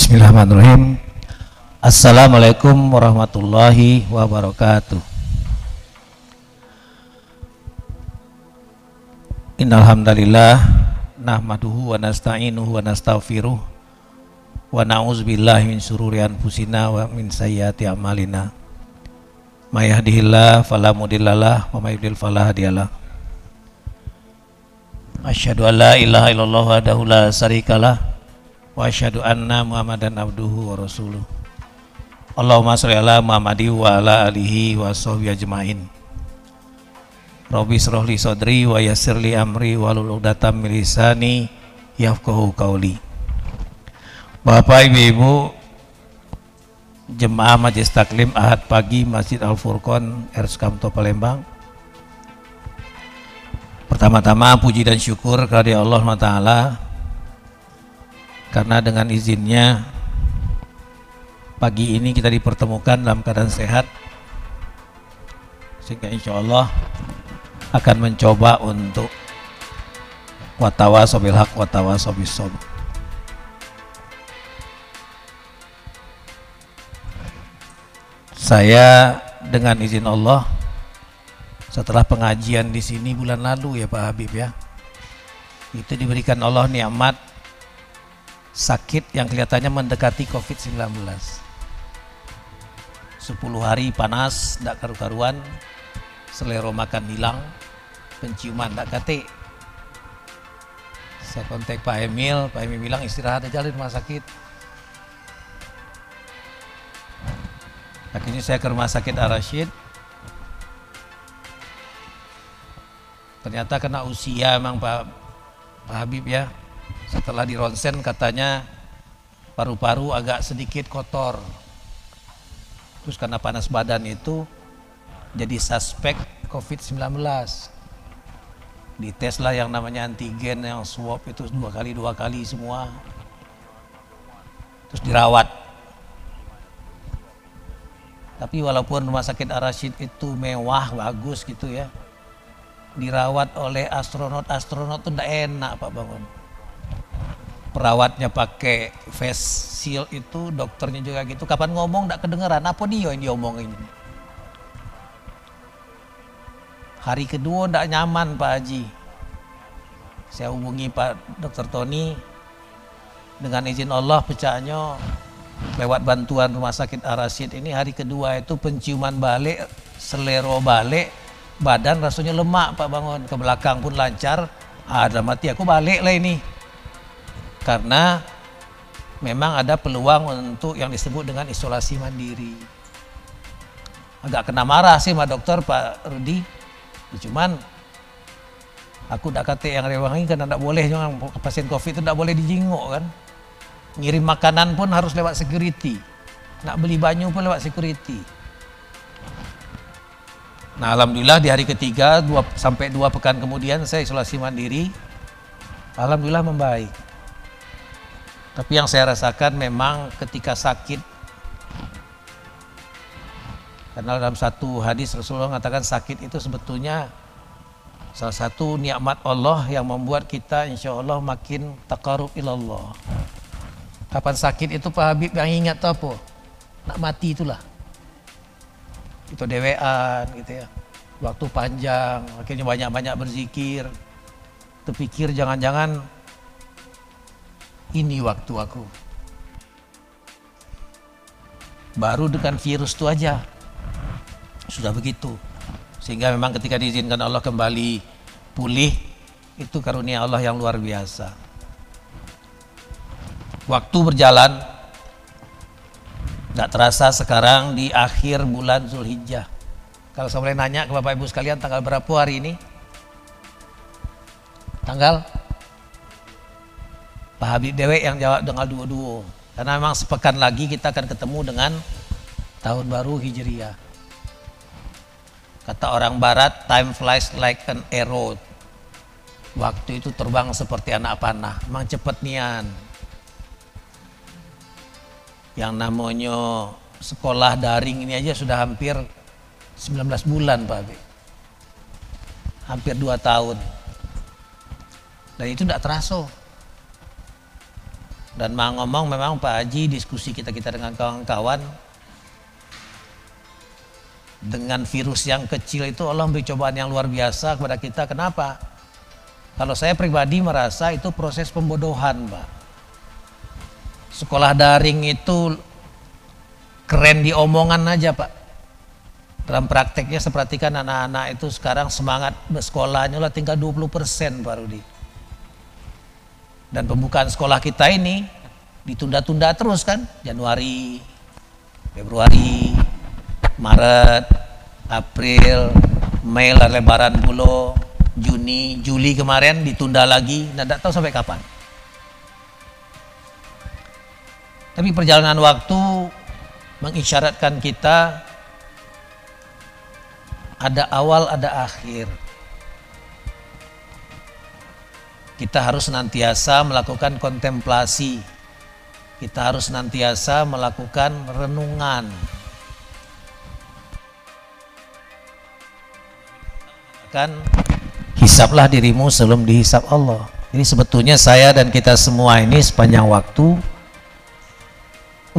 Bismillahirrahmanirrahim. Assalamualaikum warahmatullahi wabarakatuh. Innal hamdalillah nahmaduhu wa nasta'inuhu wa nastaghfiruh wa na'udzubillahi min syururi anfusina wa min sayyiati a'malina. May yahdihillahu fala mudhillalah wa may yudhlil fala hadiyalah. Asyhadu an la ilaha illallah wahdahu la syarikalah wa asyhadu anna Muhammadan abduhu wa rasuluh. Allahumma sholli ala Muhammadi wa ala alihi wa sahbihi ajmain. Rabbi shrah li sadri wa yassir li amri wahlul 'uqdatam min lisani yafqahu qawli. Bapak Ibu Jemaah Majelis Taklim Ahad Pagi Masjid Al-Furqon Erskamto Palembang. Pertama-tama puji dan syukur kepada Allah SWT, karena dengan izinnya pagi ini kita dipertemukan dalam keadaan sehat, sehingga insya Allah akan mencoba untuk watawasaw bil haq watawasaw bis sabr. Saya dengan izin Allah setelah pengajian di sini bulan lalu ya Pak Habib ya, itu diberikan Allah nikmat sakit yang kelihatannya mendekati COVID-19. 10 hari panas, tidak karu-karuan, selera makan hilang, penciuman tidak kate. Saya kontak Pak Emil bilang istirahat aja di rumah sakit. Akhirnya saya ke rumah sakit Ar-Rasyid. Ternyata kena usia emang Pak Habib ya. Setelah di ronsen katanya paru-paru agak sedikit kotor. Terus karena panas badan itu jadi suspek COVID-19. Dites lah yang namanya antigen, yang swab itu dua kali semua. Terus dirawat. Tapi walaupun rumah sakit Ar-Rasyid itu mewah, bagus gitu ya, dirawat oleh astronot itu tidak enak Pak Bangun. Perawatnya pakai face shield itu, dokternya juga gitu. Kapan ngomong tidak kedengeran, apa dia yang diomongin. Hari kedua tidak nyaman Pak Haji. Saya hubungi Pak Dr. Tony, dengan izin Allah pecahnya lewat bantuan rumah sakit Ar-Rasyid ini. Hari kedua itu penciuman balik, selero balik, badan rasanya lemak Pak Bangun, ke belakang pun lancar. Ada mati aku balik lah ini. Karena memang ada peluang untuk yang disebut dengan isolasi mandiri. Agak kena marah sih sama dokter Pak Rudi. Cuman aku tidak kata yang rewangi kan tidak boleh, jangan pasien COVID itu tidak boleh dijenguk kan. Ngirim makanan pun harus lewat security. Nak beli banyu pun lewat security. Nah alhamdulillah di hari ketiga 2 sampai 2 pekan kemudian saya isolasi mandiri. Alhamdulillah membaik. Tapi yang saya rasakan memang ketika sakit, karena dalam satu hadis Rasulullah mengatakan sakit itu sebetulnya salah satu nikmat Allah yang membuat kita insya Allah makin taqarrub ilallah. Kapan sakit itu Pak Habib yang ingat tuh apa? Nak mati itulah. Itu dewean gitu ya. Waktu panjang, akhirnya banyak-banyak berzikir. Terpikir jangan-jangan ini waktu aku. Baru dengan virus itu aja sudah begitu. Sehingga memang ketika diizinkan Allah kembali pulih, itu karunia Allah yang luar biasa. Waktu berjalan, tidak terasa sekarang di akhir bulan Zulhijjah. Kalau saya boleh nanya ke Bapak Ibu sekalian, tanggal berapa hari ini? Tanggal? Pak Habib Dewek yang jawab dengan 22. Karena memang sepekan lagi kita akan ketemu dengan tahun baru Hijriah. Kata orang barat, time flies like an arrow. Waktu itu terbang seperti anak panah. Memang cepet nian. Yang namanya sekolah daring ini aja sudah hampir 19 bulan Pak Habib. Hampir 2 tahun. Dan itu tidak terasa. Dan mau ngomong memang Pak Haji, diskusi kita dengan kawan-kawan, dengan virus yang kecil itu Allah memberi cobaan yang luar biasa kepada kita. Kenapa? Kalau saya pribadi merasa itu proses pembodohan, Pak. Sekolah daring itu keren di omongan aja, Pak. Dalam prakteknya saya perhatikan anak-anak itu sekarang semangat bersekolahnya lah tinggal 20% Pak Rudi. Dan pembukaan sekolah kita ini ditunda-tunda terus kan, Januari, Februari, Maret, April, Mei lah lebaran dulu, Juni, Juli kemarin ditunda lagi, dan tidak tahu sampai kapan. Tapi perjalanan waktu mengisyaratkan kita ada awal, ada akhir. Kita harus senantiasa melakukan kontemplasi. Kita harus senantiasa melakukan renungan. Kan hisaplah dirimu sebelum dihisap Allah. Jadi sebetulnya saya dan kita semua ini sepanjang waktu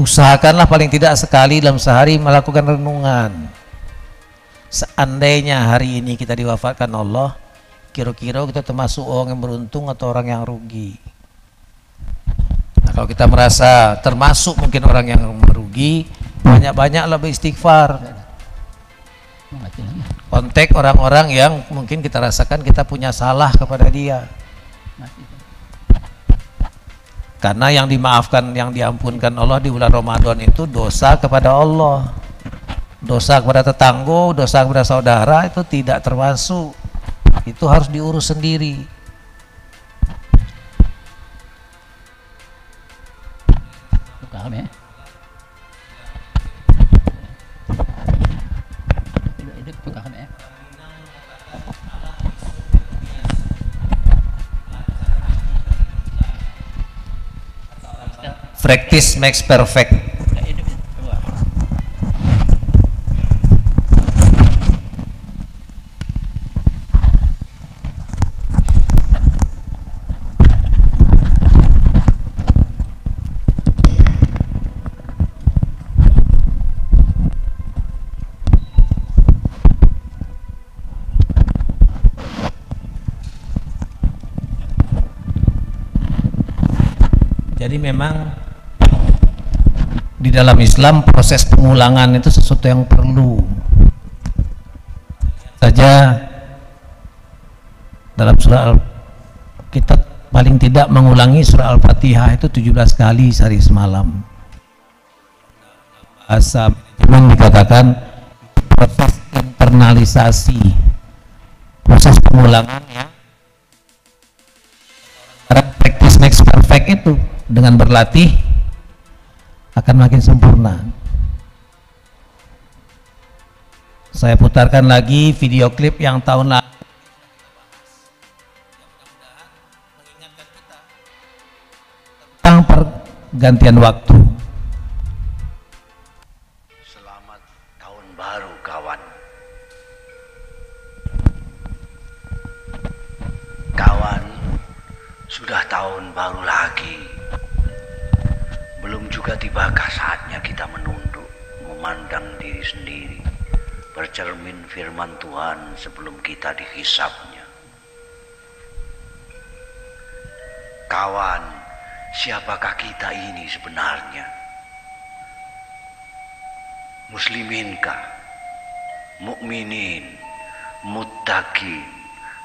usahakanlah paling tidak sekali dalam sehari melakukan renungan. Seandainya hari ini kita diwafatkan Allah, kira-kira kita termasuk orang yang beruntung atau orang yang rugi. Nah, kalau kita merasa termasuk mungkin orang yang merugi, banyak-banyaklah beristighfar. Kontak orang-orang yang mungkin kita rasakan kita punya salah kepada dia. Karena yang dimaafkan, yang diampunkan Allah di bulan Ramadan itu dosa kepada Allah. Dosa kepada tetangga, dosa kepada saudara itu tidak termasuk. Itu harus diurus sendiri. Practice makes perfect. Jadi memang di dalam Islam proses pengulangan itu sesuatu yang perlu. Saja dalam surah kita paling tidak mengulangi surah Al-Fatihah itu 17 kali sehari semalam. Bahasa memang dikatakan proses internalisasi, proses pengulangan ya. Practice makes perfect itu dengan berlatih akan makin sempurna. Saya putarkan lagi video klip yang tahun lalu tentang pergantian waktu. Selamat tahun baru kawan. Kawan, sudah tahun baru lagi. Belum juga tibakah saatnya kita menunduk, memandang diri sendiri, bercermin firman Tuhan sebelum kita dihisapnya. Kawan, siapakah kita ini sebenarnya? Musliminkah? Mukminin, muttaqin,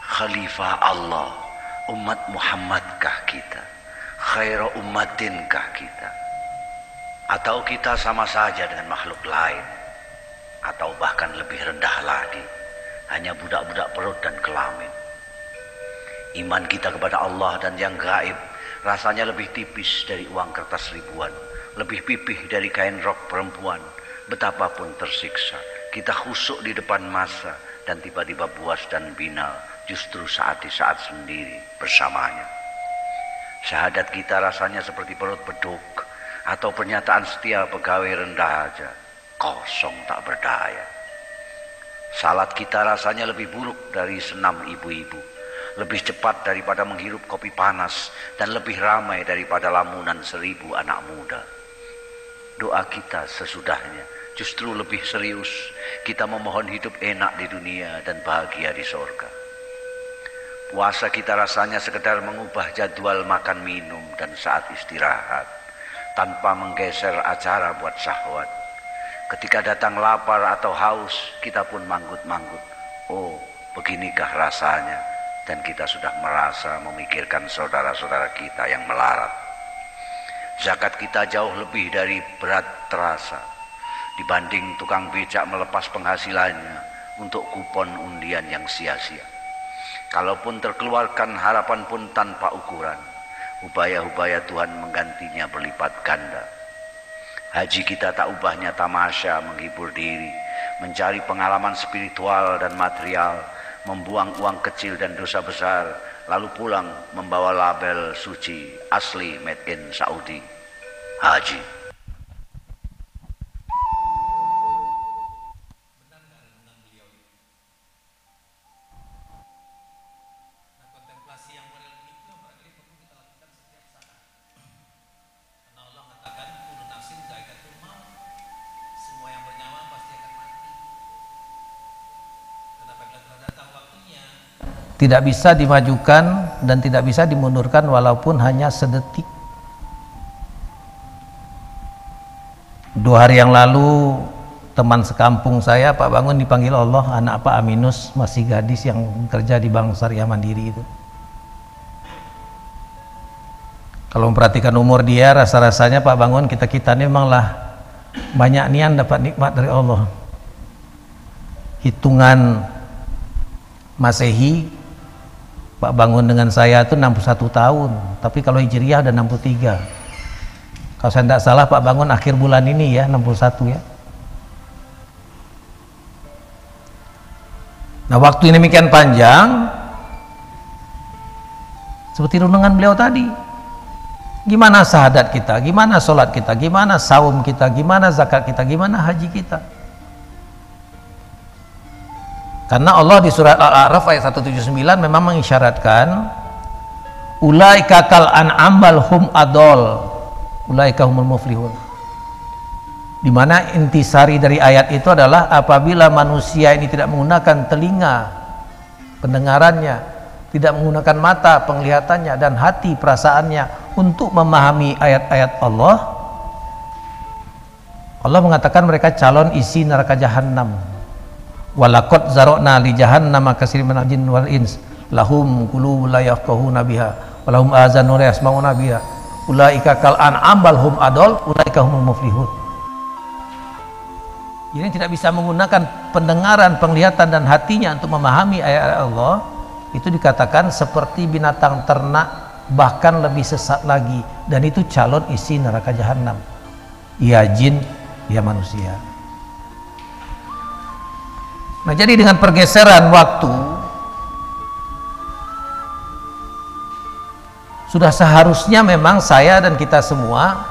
khalifah Allah, umat Muhammadkah kita? Khairu ummatinkah kita? Atau kita sama saja dengan makhluk lain, atau bahkan lebih rendah lagi, hanya budak-budak perut dan kelamin. Iman kita kepada Allah dan yang gaib rasanya lebih tipis dari uang kertas ribuan, lebih pipih dari kain rok perempuan. Betapapun tersiksa, kita khusyuk di depan masa dan tiba-tiba puas dan binal justru saat di saat sendiri bersamanya. Syahadat kita rasanya seperti perut beduk atau pernyataan setia pegawai rendah aja, kosong tak berdaya. Salat kita rasanya lebih buruk dari senam ibu-ibu, lebih cepat daripada menghirup kopi panas, dan lebih ramai daripada lamunan 1000 anak muda. Doa kita sesudahnya justru lebih serius. Kita memohon hidup enak di dunia dan bahagia di sorga. Puasa kita rasanya sekedar mengubah jadwal makan minum dan saat istirahat, tanpa menggeser acara buat syahwat. Ketika datang lapar atau haus, kita pun manggut-manggut. Oh, beginikah rasanya? Dan kita sudah merasa memikirkan saudara-saudara kita yang melarat. Zakat kita jauh lebih dari berat terasa dibanding tukang becak melepas penghasilannya untuk kupon undian yang sia-sia. Kalaupun terkeluarkan harapan pun tanpa ukuran, hubaya-hubaya Tuhan menggantinya berlipat ganda. Haji kita tak ubahnya tamasya menghibur diri, mencari pengalaman spiritual dan material, membuang uang kecil dan dosa besar, lalu pulang membawa label suci asli made in Saudi. Haji. Tidak bisa dimajukan dan tidak bisa dimundurkan walaupun hanya sedetik. 2 hari yang lalu teman sekampung saya, Pak Bangun, dipanggil Allah, anak Pak Aminus, masih gadis yang kerja di Bank Syariah Mandiri itu. Kalau memperhatikan umur dia, rasa-rasanya Pak Bangun, kita-kita ini memanglah banyak nian dapat nikmat dari Allah. Hitungan Masehi Pak Bangun dengan saya itu 61 tahun, tapi kalau Hijriah ada 63. Kalau saya tidak salah Pak Bangun akhir bulan ini ya 61 ya. Nah, waktu ini demikian panjang, seperti renungan beliau tadi. Gimana syahadat kita, gimana sholat kita, gimana saum kita, gimana zakat kita, gimana haji kita. Karena Allah di surat Al-A'raf ayat 179 memang mengisyaratkan ulaika kal an'am bal hum adol, ulaika humul muflihun. Di mana intisari dari ayat itu adalah apabila manusia ini tidak menggunakan telinga pendengarannya, tidak menggunakan mata penglihatannya, dan hati perasaannya untuk memahami ayat-ayat Allah, Allah mengatakan mereka calon isi neraka jahanam. Walaqad zara'na li jahannama katsiran minal jinni wal ins lahum qulubun la yafqahuna biha wa lahum adzanun la yasma'una biha ulaika kal an'am bal hum adol ulaika humul muflihun. Jadi tidak bisa menggunakan pendengaran, penglihatan dan hatinya untuk memahami ayat Allah, itu dikatakan seperti binatang ternak, bahkan lebih sesat lagi, dan itu calon isi neraka jahanam. Ya jin, ya manusia. Nah, jadi dengan pergeseran waktu sudah seharusnya memang saya dan kita semua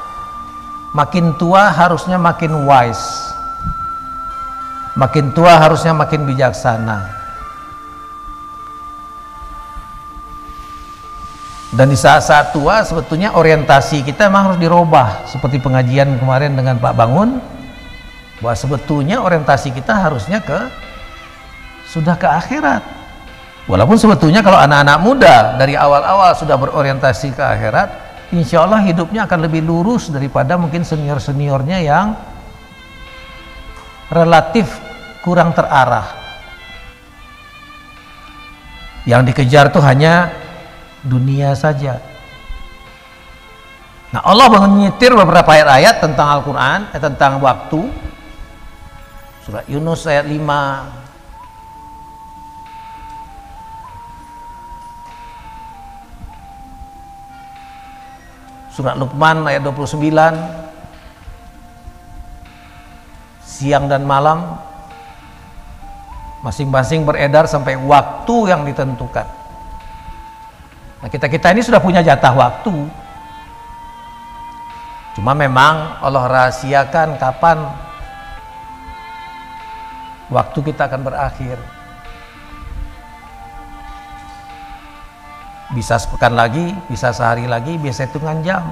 makin tua harusnya makin wise, makin tua harusnya makin bijaksana. Dan di saat-saat tua sebetulnya orientasi kita memang harus dirubah, seperti pengajian kemarin dengan Pak Bangun, bahwa sebetulnya orientasi kita harusnya sudah ke akhirat. Walaupun sebetulnya kalau anak-anak muda dari awal-awal sudah berorientasi ke akhirat, insya Allah hidupnya akan lebih lurus daripada mungkin senior-seniornya yang relatif kurang terarah. Yang dikejar tuh hanya dunia saja. Nah, Allah menyitir beberapa ayat-ayat tentang Al-Quran, tentang waktu. Surat Yunus ayat 5, Surat Luqman ayat 29, siang dan malam masing-masing beredar sampai waktu yang ditentukan. Nah, kita ini sudah punya jatah waktu, cuma memang Allah rahasiakan kapan waktu kita akan berakhir. Bisa sepekan lagi, bisa sehari lagi, bisa hitungan jam.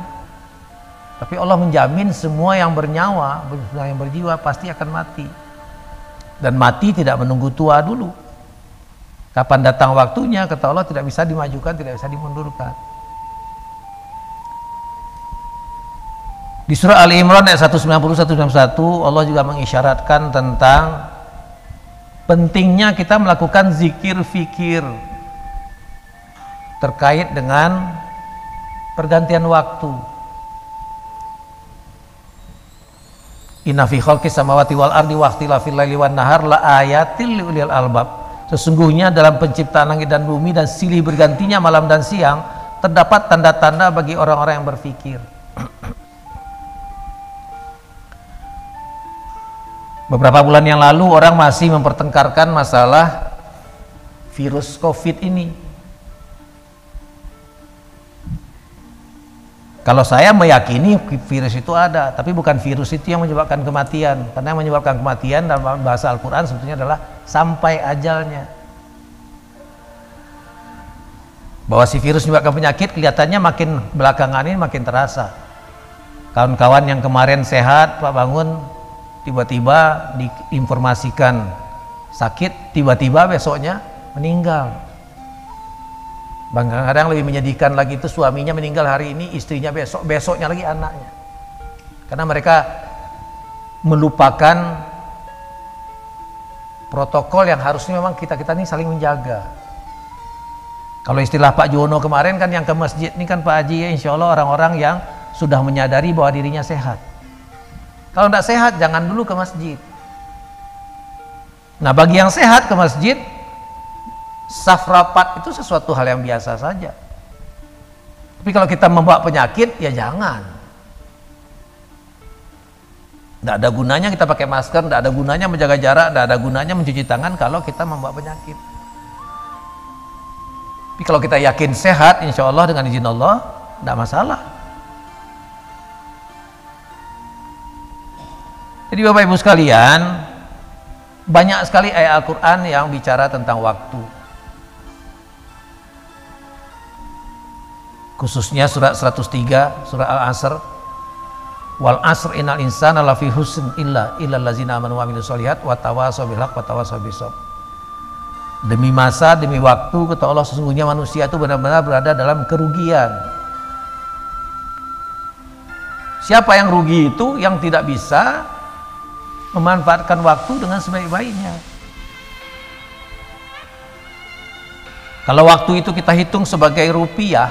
Tapi Allah menjamin semua yang bernyawa, semua yang berjiwa pasti akan mati. Dan mati tidak menunggu tua dulu. Kapan datang waktunya, kata Allah, tidak bisa dimajukan, tidak bisa dimundurkan. Di surah Ali Imran ayat 190-191 Allah juga mengisyaratkan tentang pentingnya kita melakukan zikir fikir terkait dengan pergantian waktu. Inna fi khalqis samawati wal ardi wa ikhtilafil laili wan nahar la ayatil liulil albab. Sesungguhnya dalam penciptaan langit dan bumi dan silih bergantinya malam dan siang terdapat tanda-tanda bagi orang-orang yang berfikir. Beberapa bulan yang lalu orang masih mempertengkarkan masalah virus COVID ini. Kalau saya meyakini virus itu ada, tapi bukan virus itu yang menyebabkan kematian. Karena yang menyebabkan kematian dalam bahasa Al-Quran sebetulnya adalah sampai ajalnya. Bahwa si virus menyebabkan penyakit kelihatannya makin belakangan ini makin terasa. Kawan-kawan yang kemarin sehat, Pak Bangun, tiba-tiba diinformasikan sakit, tiba-tiba besoknya meninggal. Kadang-kadang lebih menyedihkan lagi itu suaminya meninggal hari ini, istrinya besok, besoknya lagi anaknya. Karena mereka melupakan protokol yang harusnya memang kita-kita ini saling menjaga. Kalau istilah Pak Jono kemarin kan yang ke masjid ini kan Pak Haji ya, insya Allah orang-orang yang sudah menyadari bahwa dirinya sehat. Kalau tidak sehat jangan dulu ke masjid. Nah bagi yang sehat ke masjid, saf rapat itu sesuatu hal yang biasa saja. Tapi kalau kita membawa penyakit, ya jangan. Tidak ada gunanya kita pakai masker, tidak ada gunanya menjaga jarak, tidak ada gunanya mencuci tangan kalau kita membawa penyakit. Tapi kalau kita yakin sehat, insya Allah dengan izin Allah, tidak masalah. Jadi Bapak Ibu sekalian, banyak sekali ayat Al-Quran yang bicara tentang waktu. Khususnya surat 103, surah Al-Asr. Wal asr innal insana lafi husn illa allazina amanu wa amilus solihat wa tawasaw bil haqq wa tawasaw bis sabr. Demi masa, demi waktu, kata Allah, sesungguhnya manusia itu benar-benar berada dalam kerugian. Siapa yang rugi itu? Yang tidak bisa memanfaatkan waktu dengan sebaik-baiknya. Kalau waktu itu kita hitung sebagai rupiah,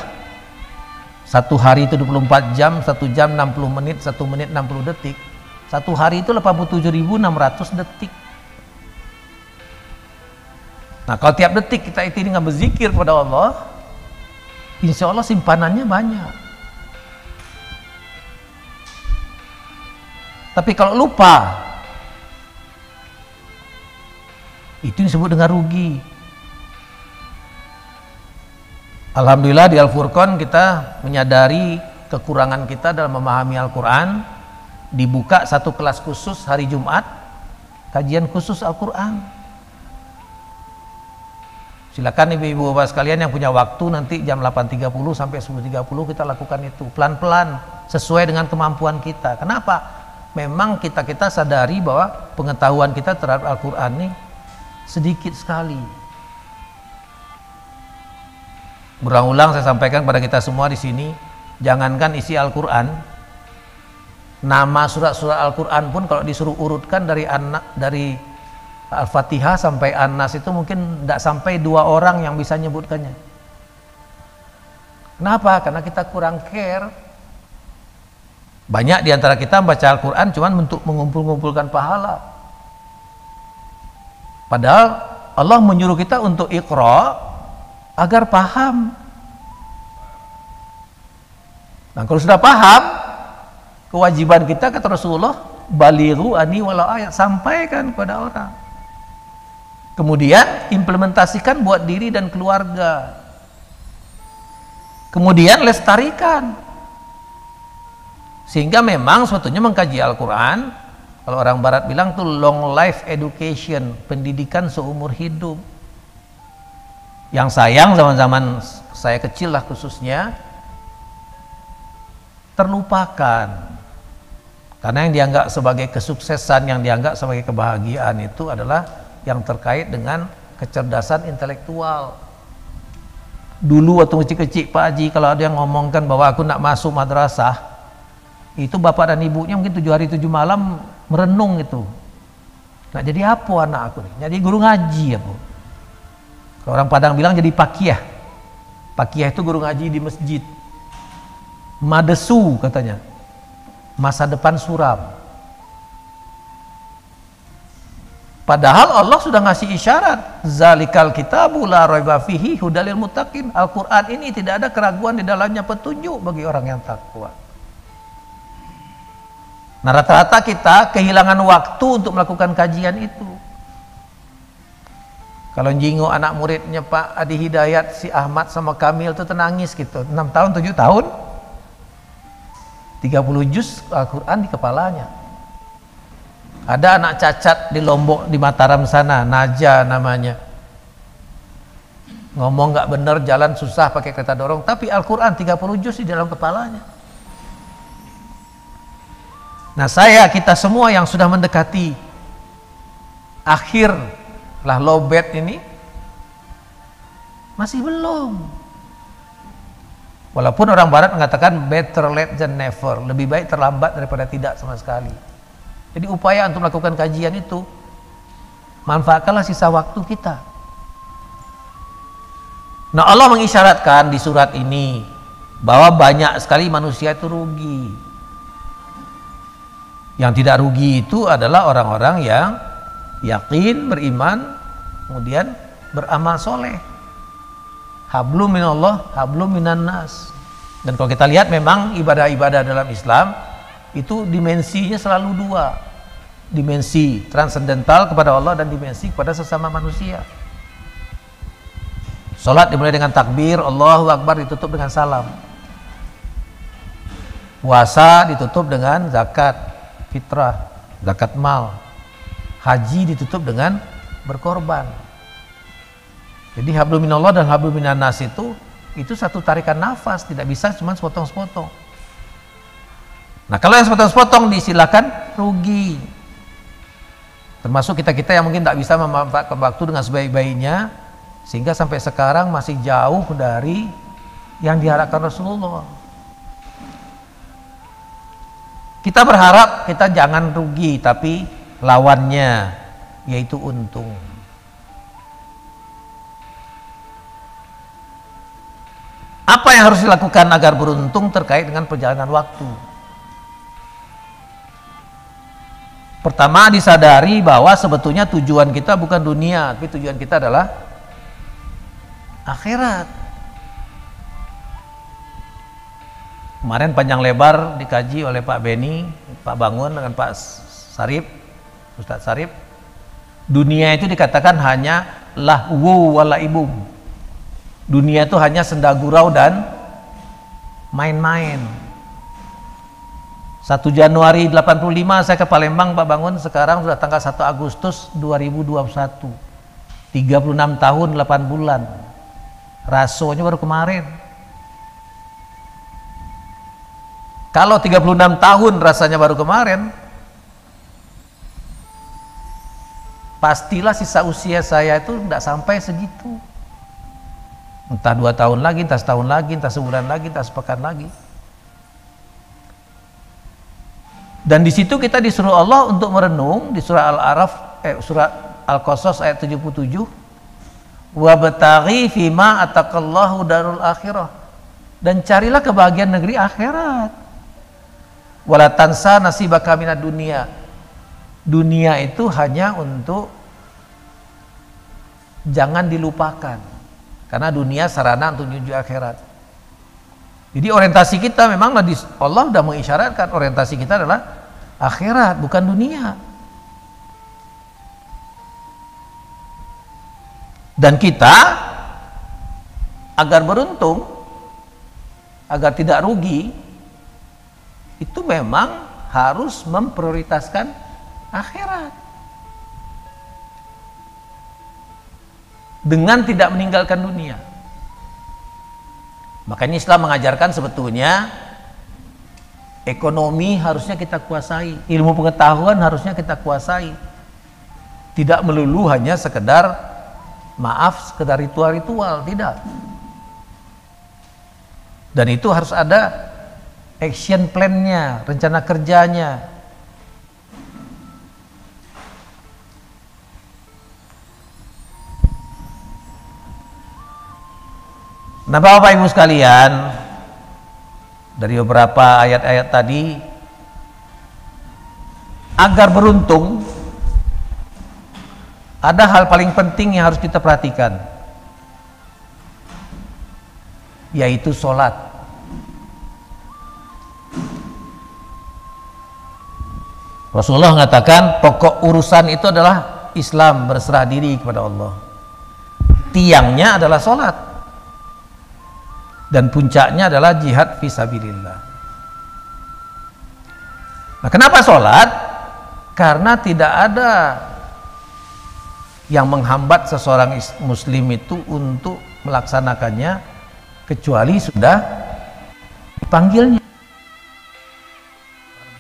satu hari itu 24 jam, 1 jam 60 menit, 1 menit 60 detik. Satu hari itu 87.600 detik. Nah kalau tiap detik kita itu dengan berzikir pada Allah, insya Allah simpanannya banyak. Tapi kalau lupa, itu disebut dengan rugi. Alhamdulillah di Al-Furqan kita menyadari kekurangan kita dalam memahami Al-Quran. Dibuka satu kelas khusus hari Jumat, kajian khusus Al-Quran. Silakan ibu-ibu bapak sekalian yang punya waktu nanti jam 8.30 sampai 10.30 kita lakukan itu pelan-pelan sesuai dengan kemampuan kita. Kenapa? Memang kita sadari bahwa pengetahuan kita terhadap Al-Quran ini sedikit sekali. Berulang-ulang saya sampaikan pada kita semua di sini, jangankan isi Al-Quran, nama surat-surat Al-Quran pun kalau disuruh urutkan dari Al-Fatihah sampai An-Nas itu mungkin tidak sampai 2 orang yang bisa nyebutkannya. Kenapa? Karena kita kurang care. Banyak diantara kita membaca Al-Quran cuma untuk mengumpulkan pahala. Padahal Allah menyuruh kita untuk iqra agar paham. Nah kalau sudah paham, kewajiban kita kata Rasulullah, balighu ani walau ayat, sampaikan kepada orang. Kemudian implementasikan buat diri dan keluarga. Kemudian lestarikan. Sehingga memang sebetulnya mengkaji Al-Quran, kalau orang barat bilang tuh long life education, pendidikan seumur hidup. Yang sayang zaman-zaman saya kecil lah khususnya, terlupakan. Karena yang dianggap sebagai kesuksesan, yang dianggap sebagai kebahagiaan itu adalah yang terkait dengan kecerdasan intelektual. Dulu waktu kecil-kecil Pak Haji, kalau ada yang ngomongkan bahwa aku nak masuk madrasah, itu bapak dan ibunya mungkin 7 hari 7 malam merenung itu. Nak jadi apa anak aku nih? Jadi guru ngaji aku. Kalau orang Padang bilang jadi pakiyah. Pakiyah itu guru ngaji di masjid. Madesu katanya. Masa depan suram. Padahal Allah sudah ngasih isyarat, zalikal kitabu la raiba fihi hudalil muttaqin. Al-Qur'an ini tidak ada keraguan di dalamnya, petunjuk bagi orang yang takwa. Nah, rata-rata kita kehilangan waktu untuk melakukan kajian itu. Kalau jinggo anak muridnya Pak Adi Hidayat, si Ahmad sama Kamil itu tenangis gitu, 6 tahun 7 tahun 30 juz Al-Quran di kepalanya. Ada anak cacat di Lombok, di Mataram sana, Naja namanya, ngomong nggak bener, jalan susah pakai kereta dorong, tapi Al-Quran 30 juz di dalam kepalanya. Nah, kita semua yang sudah mendekati akhir lah lobet ini masih belum. Walaupun orang barat mengatakan better late than never, lebih baik terlambat daripada tidak sama sekali. Jadi upaya untuk melakukan kajian itu, manfaatkanlah sisa waktu kita. Nah, Allah mengisyaratkan di surat ini bahwa banyak sekali manusia itu rugi. Yang tidak rugi itu adalah orang-orang yang yakin, beriman, kemudian beramal soleh. Hablum minallah, hablum minan nas. Dan kalau kita lihat memang ibadah-ibadah dalam Islam itu dimensinya selalu dua. Dimensi transendental kepada Allah dan dimensi kepada sesama manusia. Salat dimulai dengan takbir, Allahu Akbar, ditutup dengan salam. Puasa ditutup dengan zakat fitrah, zakat mal. Haji ditutup dengan berkorban. Jadi hablum minallah dan hablum minan nas itu satu tarikan nafas, tidak bisa cuma sepotong-sepotong. Nah, kalau yang sepotong-sepotong disilakan rugi. Termasuk kita-kita yang mungkin tak bisa memanfaatkan waktu dengan sebaik-baiknya, sehingga sampai sekarang masih jauh dari yang diharapkan Rasulullah. Kita berharap kita jangan rugi, tapi lawannya yaitu untung. Apa yang harus dilakukan agar beruntung terkait dengan perjalanan waktu? Pertama, disadari bahwa sebetulnya tujuan kita bukan dunia, tapi tujuan kita adalah akhirat. Kemarin panjang lebar dikaji oleh Pak Beni, Pak Bangun dengan Pak Sarip, Ustadz Sarip. Dunia itu dikatakan hanya lahwu walaibum. Dunia itu hanya senda gurau dan main-main. 1 Januari 85 saya ke Palembang Pak Bangun, sekarang sudah tanggal 1 Agustus 2021. 36 tahun 8 bulan. Rasonya baru kemarin. Kalau 36 tahun rasanya baru kemarin, pastilah sisa usia saya itu tidak sampai segitu. Entah 2 tahun lagi, entah setahun lagi, entah sebulan lagi, entah sepekan lagi. Dan di situ kita disuruh Allah untuk merenung di surah Al-A'raf, surah Al-Qasas ayat 77. Wabtaghi fima ataqallahu darul akhirah. Dan carilah kebahagiaan negeri akhirat. Wala tansa nasibaka minad dunia. Dunia itu hanya untuk jangan dilupakan, karena dunia sarana untuk menuju akhirat. Jadi orientasi kita memang Allah sudah mengisyaratkan orientasi kita adalah akhirat, bukan dunia. Dan kita agar beruntung, agar tidak rugi, itu memang harus memprioritaskan akhirat dengan tidak meninggalkan dunia. Makanya Islam mengajarkan sebetulnya ekonomi harusnya kita kuasai, ilmu pengetahuan harusnya kita kuasai. Tidak melulu hanya sekedar sekedar ritual-ritual, tidak. Dan itu harus ada action plan-nya, rencana kerjanya. Nah, Bapak Ibu sekalian, dari beberapa ayat-ayat tadi, agar beruntung ada hal paling penting yang harus kita perhatikan, yaitu sholat. Rasulullah mengatakan pokok urusan itu adalah Islam, berserah diri kepada Allah. Tiangnya adalah sholat, dan puncaknya adalah jihad fisabilillah. Nah, kenapa sholat? Karena tidak ada yang menghambat seseorang muslim itu untuk melaksanakannya kecuali sudah dipanggilnya.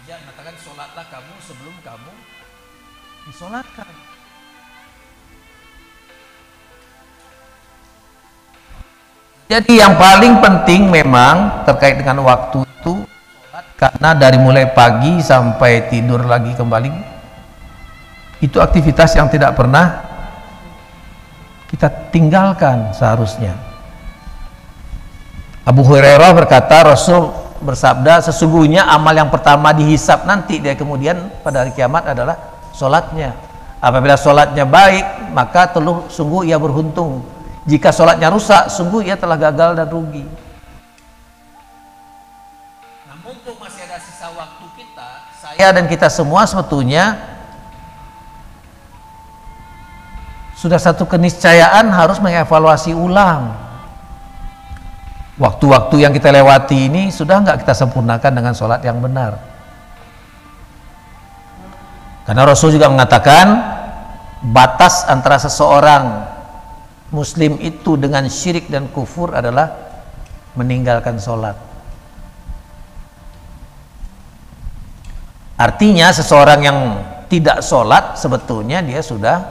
Dia mengatakan sholatlah kamu sebelum kamu disolatkan. Jadi yang paling penting memang terkait dengan waktu itu, karena dari mulai pagi sampai tidur lagi kembali, itu aktivitas yang tidak pernah kita tinggalkan seharusnya. Abu Hurairah berkata, Rasul bersabda, sesungguhnya amal yang pertama dihisab nanti dia kemudian pada hari kiamat adalah sholatnya. Apabila sholatnya baik, maka sungguh ia beruntung. Jika sholatnya rusak, sungguh ia telah gagal dan rugi. Nah, mumpung masih ada sisa waktu kita, saya dan kita semua sebetulnya sudah satu keniscayaan harus mengevaluasi ulang. Waktu-waktu yang kita lewati ini sudah nggak kita sempurnakan dengan sholat yang benar. Karena Rasul juga mengatakan batas antara seseorang muslim itu dengan syirik dan kufur adalah meninggalkan sholat. Artinya seseorang yang tidak sholat sebetulnya dia sudah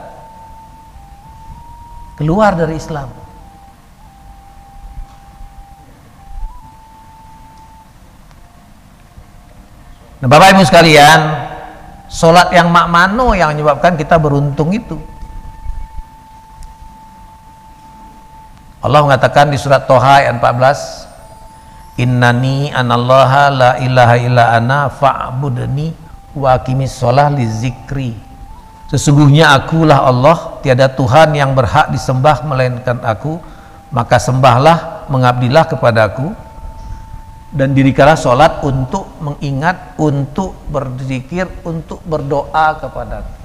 keluar dari Islam. Nah, Bapak Ibu sekalian, sholat yang makmano yang menyebabkan kita beruntung itu. Allah mengatakan di surat Toha ayat 14, Innani anallaha la ilaha illa ana fa'budni wa aqimis sholah li zikri. Sesungguhnya akulah Allah, tiada Tuhan yang berhak disembah melainkan aku, maka sembahlah, mengabdilah kepadaku, dan dirikanlah sholat untuk mengingat, untuk berzikir, untuk berdoa kepadaku.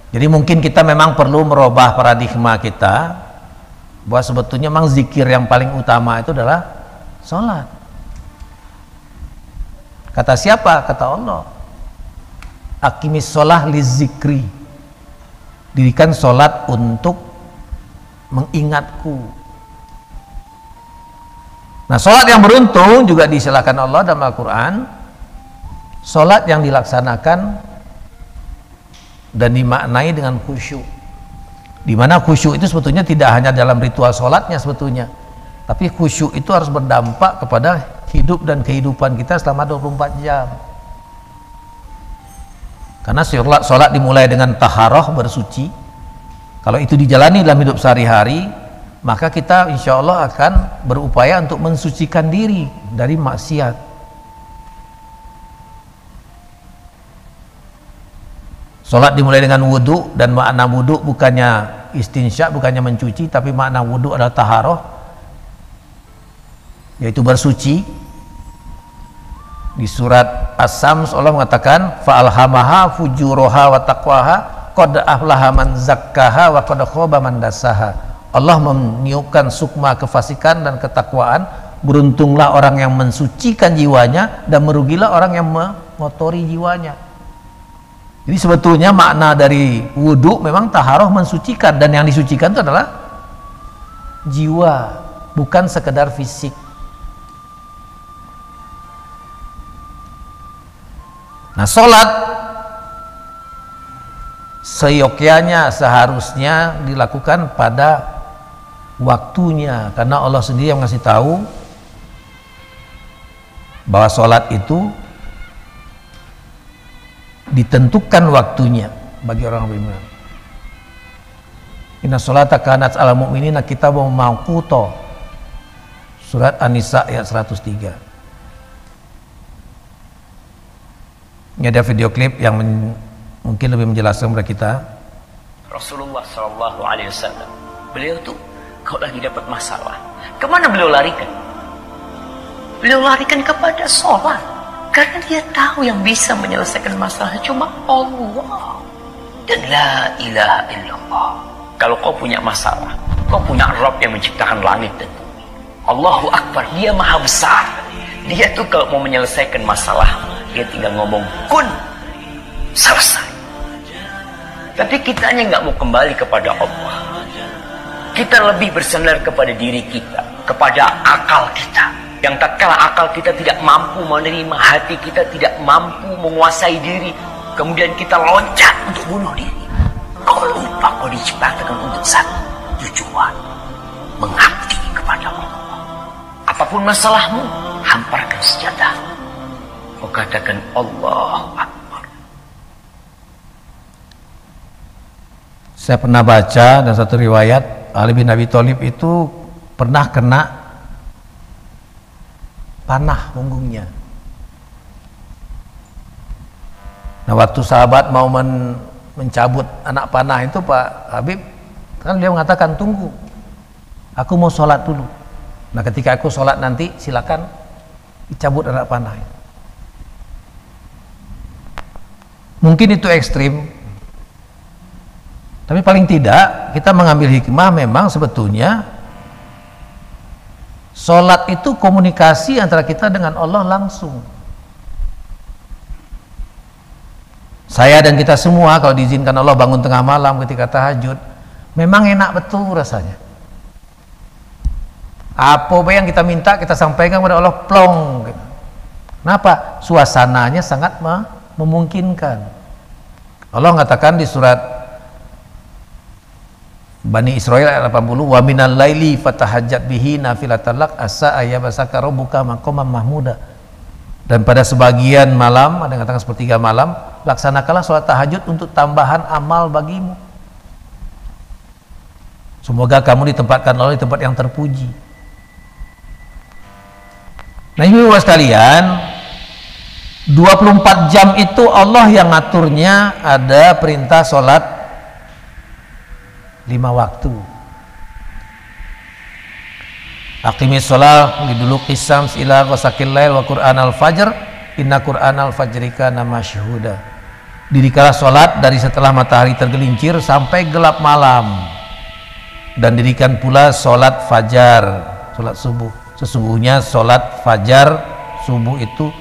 Jadi mungkin kita memang perlu merubah paradigma kita bahwa sebetulnya memang zikir yang paling utama itu adalah sholat. Kata siapa? Kata Allah, aqimis sholah li zikri, dirikan sholat untuk mengingatku. Nah, sholat yang beruntung juga disilakan Allah dalam Al-Quran, sholat yang dilaksanakan dan dimaknai dengan khusyuk, di mana khusyuk itu sebetulnya tidak hanya dalam ritual sholatnya sebetulnya, tapi khusyuk itu harus berdampak kepada hidup dan kehidupan kita selama 24 jam. Karena sholat dimulai dengan taharah, bersuci. Kalau itu dijalani dalam hidup sehari-hari, maka kita insya Allah akan berupaya untuk mensucikan diri dari maksiat. Sholat dimulai dengan wudhu, dan makna wudhu bukannya istinsya, bukannya mencuci, tapi makna wudhu adalah taharah, yaitu bersuci. Di surat As-Sams Allah mengatakan fa'alhamaha fujuraha wa taqwaha qad aflaha man zakkaha wa qad khaba man dassaha. Allah meniupkan sukma kefasikan dan ketakwaan, beruntunglah orang yang mensucikan jiwanya dan merugilah orang yang mengotori jiwanya. Jadi sebetulnya makna dari wudhu memang taharah, mensucikan, dan yang disucikan itu adalah jiwa, bukan sekedar fisik. Nah, sholat seyogyanya seharusnya dilakukan pada waktunya, karena Allah sendiri yang ngasih tahu bahwa sholat itu ditentukan waktunya bagi orang beriman. Inna sholata kanat ala mu'minina kitabun mawquta. Surat An-Nisa ayat 103. Ini ada video klip yang mungkin lebih menjelaskan kepada kita. Rasulullah Shallallahu Alaihi Wasallam, beliau tuh kalau lagi dapat masalah, kemana beliau larikan? Beliau larikan kepada sholat, karena dia tahu yang bisa menyelesaikan masalah cuma Allah dan la ilaha illallah. Kalau kau punya masalah, kau punya Rabb yang menciptakan langit dan bumi. Allahu Akbar, dia maha besar. Dia tuh kalau mau menyelesaikan masalah, dia tinggal ngomong kun, selesai. Tapi kitanya nggak mau kembali kepada Allah. Kita lebih bersandar kepada diri kita, kepada akal kita. Yang tatkala akal kita tidak mampu menerima, hati kita tidak mampu menguasai diri, kemudian kita loncat untuk bunuh diri. Kau lupa kau diciptakan untuk satu tujuan, mengabdi kepada Allah. Apapun masalahmu, hamparkan senjata. Kau katakan Allahu Akbar. Saya pernah baca dan satu riwayat, Ali bin Abi Thalib itu pernah kena panah punggungnya. Nah, waktu sahabat mau mencabut anak panah itu, Pak Habib kan dia mengatakan, tunggu, aku mau sholat dulu. Nah, ketika aku sholat nanti silakan dicabut anak panah. Mungkin itu ekstrim, tapi paling tidak kita mengambil hikmah. Memang sebetulnya sholat itu komunikasi antara kita dengan Allah langsung. Saya dan kita semua kalau diizinkan Allah bangun tengah malam ketika tahajud, memang enak betul rasanya. Apa yang kita minta kita sampaikan kepada Allah, plong. Kenapa? Suasananya sangat memungkinkan. Allah mengatakan di surat Bani Israil ayat 80, wa minal laili fatahajjat bihi nafilatan lak asa ayyabasaka rabbuka maqaman mahmuda. Dan pada sebagian malam, ada yang katakan sepertiga malam, laksanakanlah sholat tahajud untuk tambahan amal bagimu. Semoga kamu ditempatkan Allah di tempat yang terpuji. Nah, ibu sekalian, 24 jam itu Allah yang ngaturnya. Ada perintah sholat 5 waktu. Aqimis sholat liduluqis syams ila ghasaqil lail wa qur'anal fajr inna qur'anal fajri kana masyhuda. Dirikanlah sholat dari setelah matahari tergelincir sampai gelap malam, dan dirikan pula sholat fajar, sholat subuh. Sesungguhnya sholat fajar subuh itu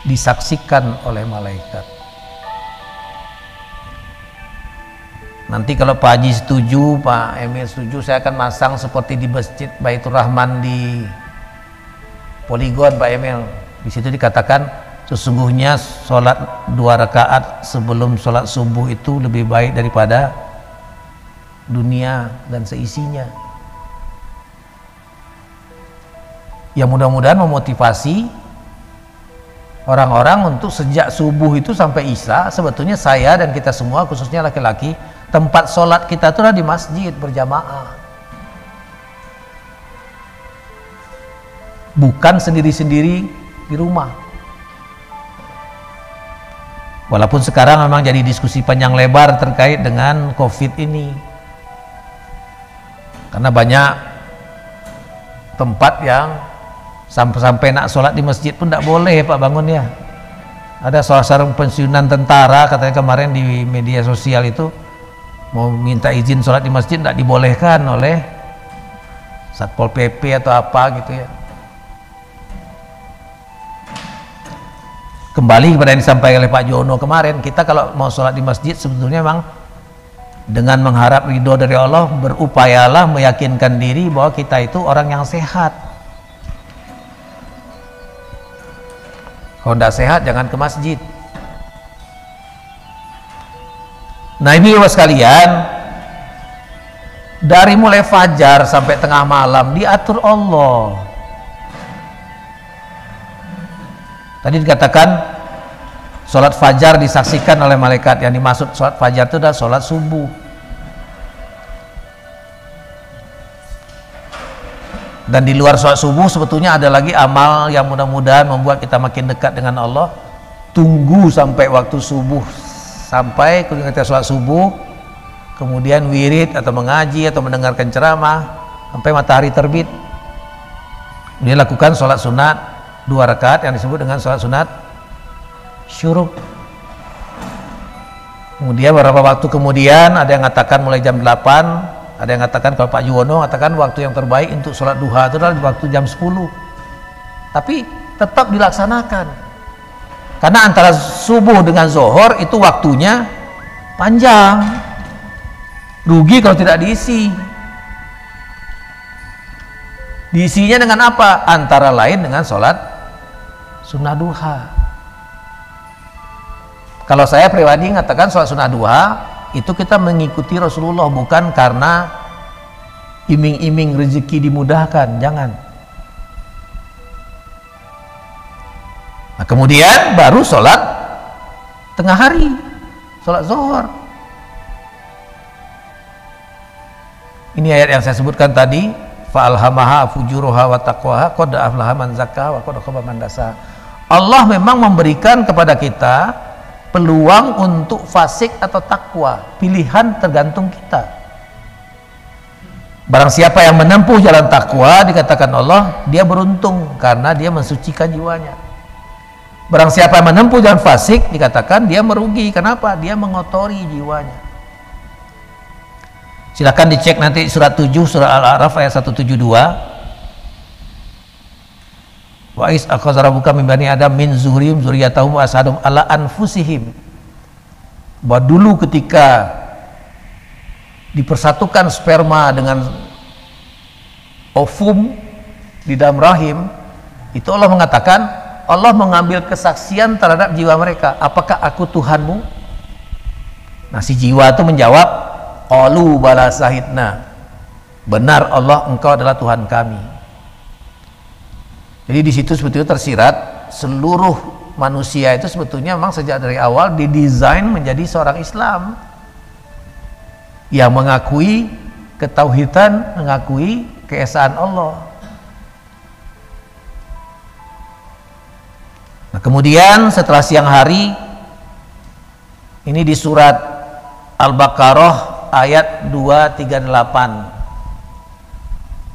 disaksikan oleh malaikat. Nanti kalau Pak Haji setuju, Pak Emil setuju, saya akan masang seperti di Masjid Baitur Rahman di Poligon, Pak Emil. Di situ dikatakan sesungguhnya sholat 2 rakaat sebelum sholat subuh itu lebih baik daripada dunia dan seisinya. Ya, mudah-mudahan memotivasi orang-orang untuk sejak subuh itu sampai isya. Sebetulnya saya dan kita semua, khususnya laki-laki, tempat sholat kita itu adalah di masjid berjamaah, bukan sendiri-sendiri di rumah. Walaupun sekarang memang jadi diskusi panjang lebar terkait dengan COVID ini, karena banyak tempat yang sampai nak sholat di masjid pun tidak boleh, Pak, bangun ya. Ada salah seorang pensiunan tentara katanya kemarin di media sosial itu mau minta izin sholat di masjid, tidak dibolehkan oleh Satpol PP atau apa gitu ya. Kembali kepada yang disampaikan oleh Pak Jono kemarin, kita kalau mau sholat di masjid sebetulnya memang Dengan mengharap ridho dari Allah, berupayalah meyakinkan diri bahwa kita itu orang yang sehat. Kalau tidak sehat, jangan ke masjid. Nah, ibu-ibu sekalian, dari mulai fajar sampai tengah malam diatur Allah. Tadi dikatakan sholat fajar disaksikan oleh malaikat. Yang dimaksud sholat fajar itu adalah sholat subuh. Dan di luar sholat subuh sebetulnya ada lagi amal yang mudah-mudahan membuat kita makin dekat dengan Allah. Tunggu sampai waktu subuh, sampai kita sholat subuh, kemudian wirid atau mengaji atau mendengarkan ceramah sampai matahari terbit. Dia lakukan sholat sunat 2 rakaat yang disebut dengan sholat sunat syuruk. Kemudian beberapa waktu kemudian ada yang mengatakan mulai jam 8, ada yang mengatakan, kalau Pak Juwono mengatakan waktu yang terbaik untuk sholat duha itu adalah di waktu jam 10. Tapi tetap dilaksanakan, karena antara subuh dengan zuhur itu waktunya panjang. Rugi kalau tidak diisi. Diisinya dengan apa? Antara lain dengan sholat sunnah duha. Kalau saya pribadi mengatakan sholat sunnah duha itu kita mengikuti Rasulullah, bukan karena iming-iming rezeki dimudahkan, jangan. Nah, kemudian baru sholat tengah hari, sholat zuhur. Ini ayat yang saya sebutkan tadi, fa'alhamaha fujuruha wa taqwaha qad aflaha man zakkaha wa qad khaba man dassaha. Allah memang memberikan kepada kita peluang untuk fasik atau takwa. Pilihan tergantung kita. Barang siapa yang menempuh jalan takwa, dikatakan Allah, dia beruntung karena dia mensucikan jiwanya. Barang siapa yang menempuh jalan fasik, dikatakan dia merugi. Kenapa? Dia mengotori jiwanya. Silakan dicek nanti surat 7 surah Al-A'raf ayat 172. Wa is akhadha rabbuka min bani adam min zuhurihim dzurriyyatahum wa ashhadum ala anfusihim. Bahwa dulu ketika dipersatukan sperma dengan ovum di dalam rahim, itu Allah mengatakan, Allah mengambil kesaksian terhadap jiwa mereka. Apakah aku Tuhanmu? Nah, si jiwa itu menjawab, qalu bala sahidna. Benar Allah, engkau adalah Tuhan kami. Jadi di situ sebetulnya tersirat seluruh manusia itu sebetulnya memang sejak dari awal didesain menjadi seorang Islam yang mengakui ketauhidan, mengakui keesaan Allah. Nah, kemudian setelah siang hari ini di surat Al-Baqarah ayat 238.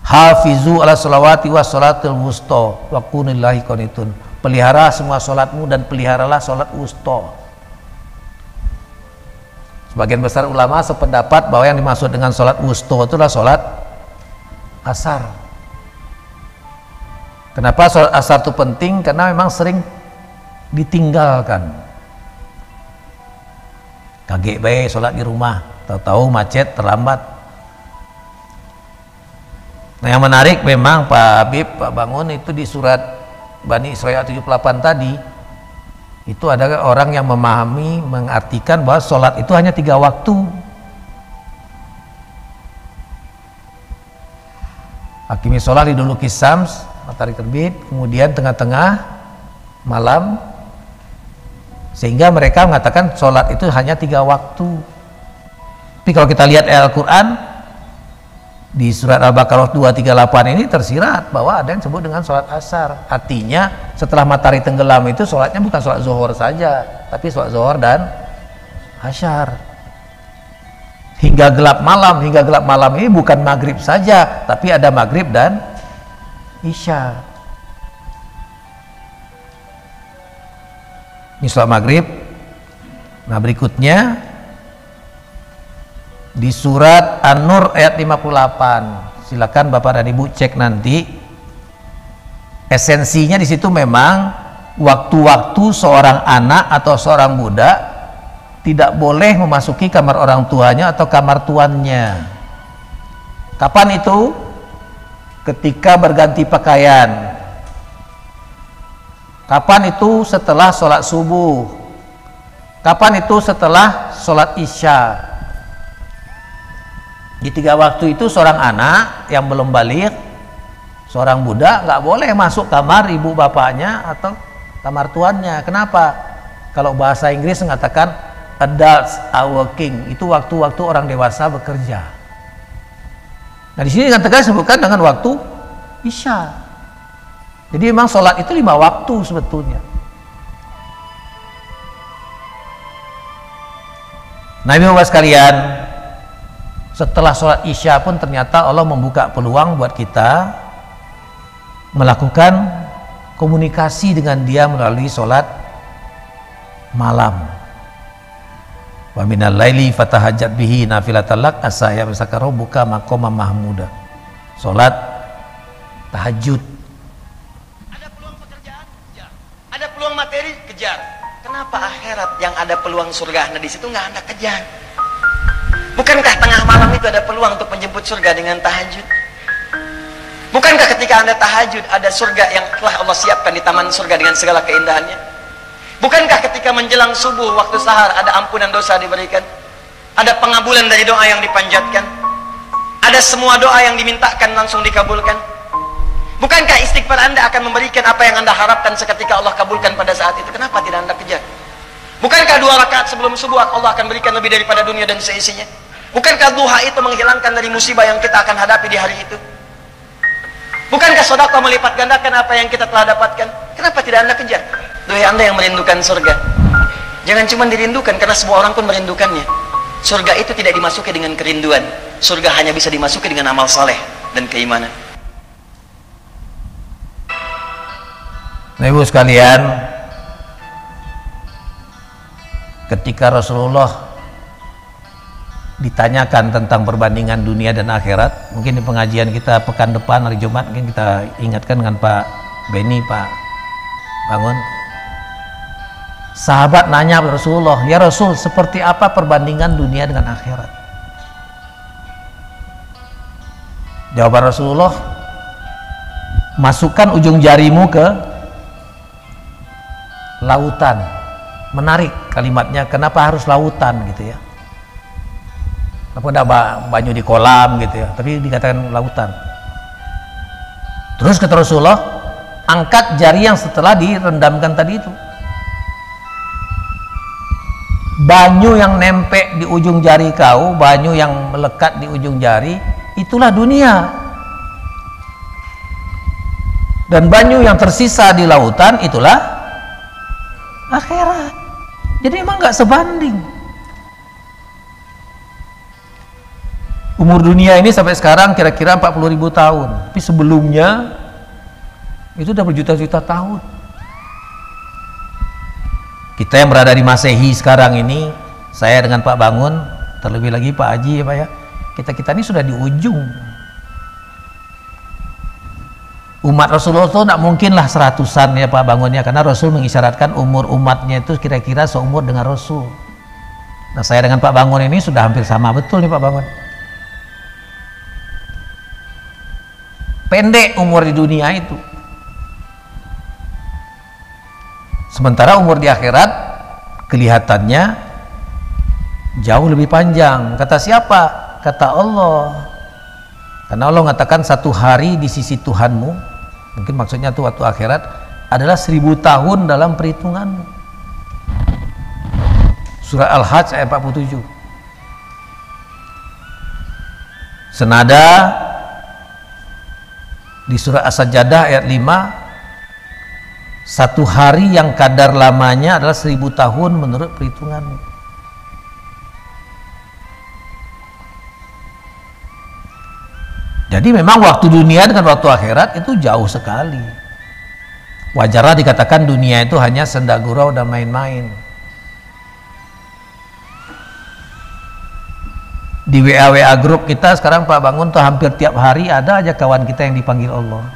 Hafizu ala sholawati wa sholatil wusta wa qunillahi qanitun. Pelihara semua sholatmu dan peliharalah sholat wusta. Sebagian besar ulama sependapat bahwa yang dimaksud dengan sholat wusta itu adalah sholat asar. Kenapa sholat asar itu penting? Karena memang sering ditinggalkan. Kaget bae sholat di rumah, tahu-tahu macet, terlambat. Nah, yang menarik memang Pak Habib, Pak Bangun, itu di surat Bani Israil 78 tadi, itu ada orang yang memahami, mengartikan bahwa sholat itu hanya 3 waktu. Hakimi sholat di dulu kisams, matahari terbit, kemudian tengah-tengah malam, sehingga mereka mengatakan sholat itu hanya 3 waktu. Tapi kalau kita lihat Al-Quran di surat Al-Baqarah 238 ini tersirat bahwa ada yang disebut dengan sholat asar. Artinya setelah matahari tenggelam itu sholatnya bukan sholat zuhur saja, tapi sholat zuhur dan asyar. Hingga gelap malam ini bukan maghrib saja, tapi ada maghrib dan isya. Ini sholat maghrib. Nah, berikutnya di surat An-Nur ayat 58. Silakan Bapak dan Ibu cek nanti. Esensinya di situ memang waktu-waktu seorang anak atau seorang budak tidak boleh memasuki kamar orang tuanya atau kamar tuannya. Kapan itu? Ketika berganti pakaian. Kapan itu? Setelah sholat subuh. Kapan itu? Setelah sholat isya. Di 3 waktu itu seorang anak yang belum baligh, seorang budak nggak boleh masuk kamar ibu bapaknya atau kamar tuannya. Kenapa? Kalau bahasa Inggris mengatakan adults are working, itu waktu-waktu orang dewasa bekerja. Nah di sini dengan tegas disebutkan dengan waktu isya. Jadi memang sholat itu 5 waktu sebetulnya. Nah ibu bapak sekalian, setelah sholat isya pun ternyata Allah membuka peluang buat kita melakukan komunikasi dengan dia melalui sholat malam. Wa minal laili fatahajjat bihi nafilatan lak asa ya bisaka rabbuka maqama mahmuda. Sholat tahajud. Ada peluang pekerjaan, kejar. Ada peluang materi, kejar. Kenapa akhirat yang ada peluang surga, nah di situ nggak Anda kejar? Bukankah tengah malam itu ada peluang untuk menjemput surga dengan tahajud? Bukankah ketika Anda tahajud ada surga yang telah Allah siapkan di taman surga dengan segala keindahannya? Bukankah ketika menjelang subuh waktu sahar ada ampunan dosa diberikan? Ada pengabulan dari doa yang dipanjatkan? Ada semua doa yang dimintakan langsung dikabulkan? Bukankah istighfar Anda akan memberikan apa yang Anda harapkan seketika Allah kabulkan pada saat itu? Kenapa tidak Anda kejar? Bukankah 2 rakaat sebelum subuh Allah akan berikan lebih daripada dunia dan seisinya? Bukankah duha itu menghilangkan dari musibah yang kita akan hadapi di hari itu? Bukankah sedekah melipat gandakan apa yang kita telah dapatkan? Kenapa tidak Anda kejar? Duhai Anda yang merindukan surga, jangan cuma dirindukan, karena semua orang pun merindukannya. Surga itu tidak dimasuki dengan kerinduan. Surga hanya bisa dimasuki dengan amal saleh dan keimanan. Nah ibu sekalian, ketika Rasulullah ditanyakan tentang perbandingan dunia dan akhirat, mungkin di pengajian kita pekan depan hari Jumat mungkin kita ingatkan dengan Pak Beni, Pak Bangun. Sahabat nanya kepada Rasulullah, ya Rasul, seperti apa perbandingan dunia dengan akhirat? Jawaban Rasulullah, masukkan ujung jarimu ke lautan. Menarik kalimatnya, kenapa harus lautan gitu ya? Kenapa ada banyu di kolam gitu ya? Tapi dikatakan lautan. Terus kata Rasulullah, angkat jari yang setelah direndamkan tadi itu. Banyu yang nempel di ujung jari kau, banyu yang melekat di ujung jari, itulah dunia. Dan banyu yang tersisa di lautan, itulah akhirat. Jadi emang nggak sebanding. Umur dunia ini sampai sekarang kira-kira 40.000 tahun. Tapi sebelumnya itu udah berjuta-juta tahun. Kita yang berada di Masehi sekarang ini, saya dengan Pak Bangun, terlebih lagi Pak Haji ya Pak ya, kita ini sudah di ujung. Umat Rasulullah itu tidak mungkinlah 100-an ya Pak Bangun ya, karena Rasul mengisyaratkan umur umatnya itu kira-kira seumur dengan Rasul. Nah saya dengan Pak Bangun ini sudah hampir sama betul nih Pak Bangun. Pendek umur di dunia itu. Sementara umur di akhirat kelihatannya jauh lebih panjang. Kata siapa? Kata Allah. Karena Allah mengatakan 1 hari di sisi Tuhanmu, mungkin maksudnya itu waktu akhirat, adalah 1000 tahun dalam perhitunganmu. Surah Al-Hajj ayat 47. Senada di surah As-Sajdah ayat 5, 1 hari yang kadar lamanya adalah 1000 tahun menurut perhitunganmu. Jadi memang waktu dunia dengan waktu akhirat itu jauh sekali. Wajarlah dikatakan dunia itu hanya senda gurau dan main-main. Di WA grup kita sekarang Pak Bangun tuh hampir tiap hari ada aja kawan kita yang dipanggil Allah.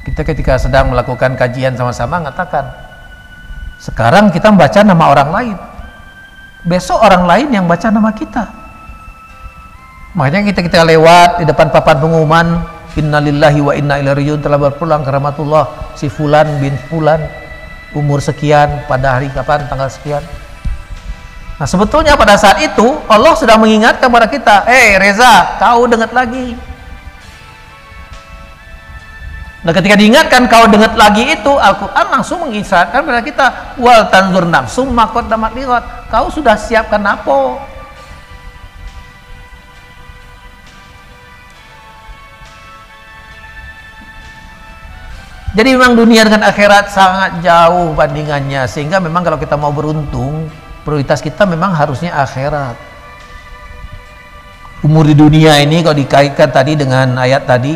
Kita ketika sedang melakukan kajian sama-sama mengatakan, Sekarang kita membaca nama orang lain, besok orang lain yang baca nama kita. Makanya kita lewat di depan papan pengumuman, innalillahi wa inna ilaihi rajiun, telah berpulang ke rahmatullah si fulan bin fulan, umur sekian, pada hari kapan, tanggal sekian. Nah sebetulnya pada saat itu Allah sudah mengingatkan kepada kita, Reza, kau dengat lagi. Nah ketika diingatkan kau dengat lagi itu, Al-Quran langsung mengisyaratkan kepada kita, wal tanzur nafsum ma qaddamat lighad, kau sudah siapkan apa? Jadi memang dunia dengan akhirat sangat jauh bandingannya, sehingga memang kalau kita mau beruntung, prioritas kita memang harusnya akhirat. Umur di dunia ini kalau dikaitkan tadi dengan ayat tadi,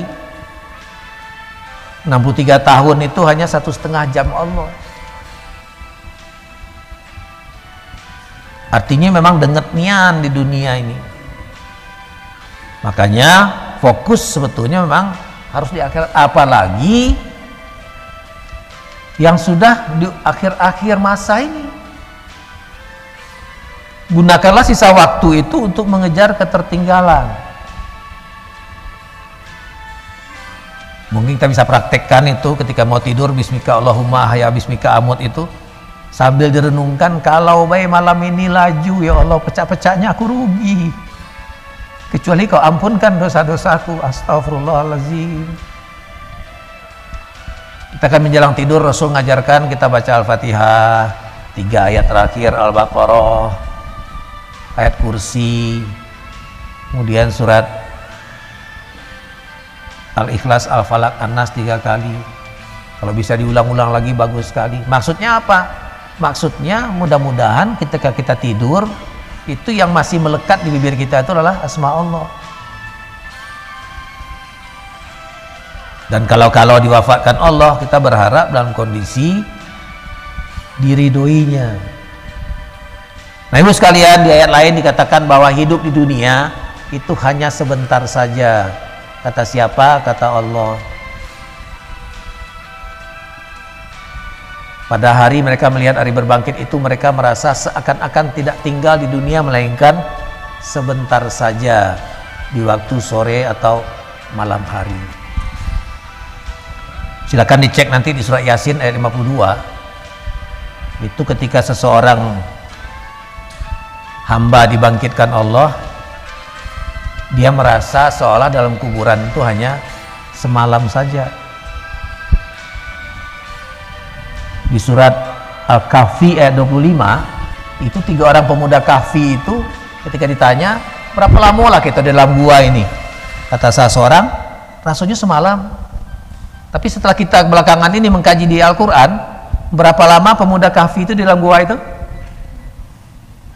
63 tahun itu hanya 1,5 jam Allah. Artinya memang denget nian di dunia ini. Makanya fokus sebetulnya memang harus di akhirat, apalagi yang sudah di akhir-akhir masa ini. Gunakanlah sisa waktu itu untuk mengejar ketertinggalan. Mungkin kita bisa praktekkan itu ketika mau tidur, bismika Allahumma ahya bismika amut itu, sambil direnungkan, kalau baik malam ini laju ya Allah, pecah-pecahnya aku rugi, kecuali kau ampunkan dosa-dosaku, astagfirullahaladzim. Kita akan menjelang tidur, Rasul mengajarkan kita baca Al-Fatihah, 3 ayat terakhir Al-Baqarah, ayat kursi, kemudian surat Al-Ikhlas, Al-Falaq, An-Nas 3 kali. Kalau bisa diulang-ulang lagi bagus sekali. Maksudnya apa? Maksudnya mudah-mudahan ketika kita tidur, itu yang masih melekat di bibir kita itu adalah asma Allah. Dan kalau diwafatkan Allah, kita berharap dalam kondisi diridhoinya. Nah ibu sekalian, di ayat lain dikatakan bahwa hidup di dunia itu hanya sebentar saja. Kata siapa? Kata Allah. Pada hari mereka melihat hari berbangkit itu, mereka merasa seakan-akan tidak tinggal di dunia, melainkan sebentar saja di waktu sore atau malam hari. Silakan dicek nanti di surat Yasin ayat 52. Itu ketika seseorang hamba dibangkitkan Allah, dia merasa seolah dalam kuburan itu hanya semalam saja. Di surat Al-Kahfi ayat 25, itu 3 orang pemuda Kahfi itu ketika ditanya, berapa lama lah kita dalam gua ini? Kata salah seorang, rasanya semalam. Tapi setelah kita belakangan ini mengkaji di Al-Quran, berapa lama pemuda Kahfi itu di dalam gua itu?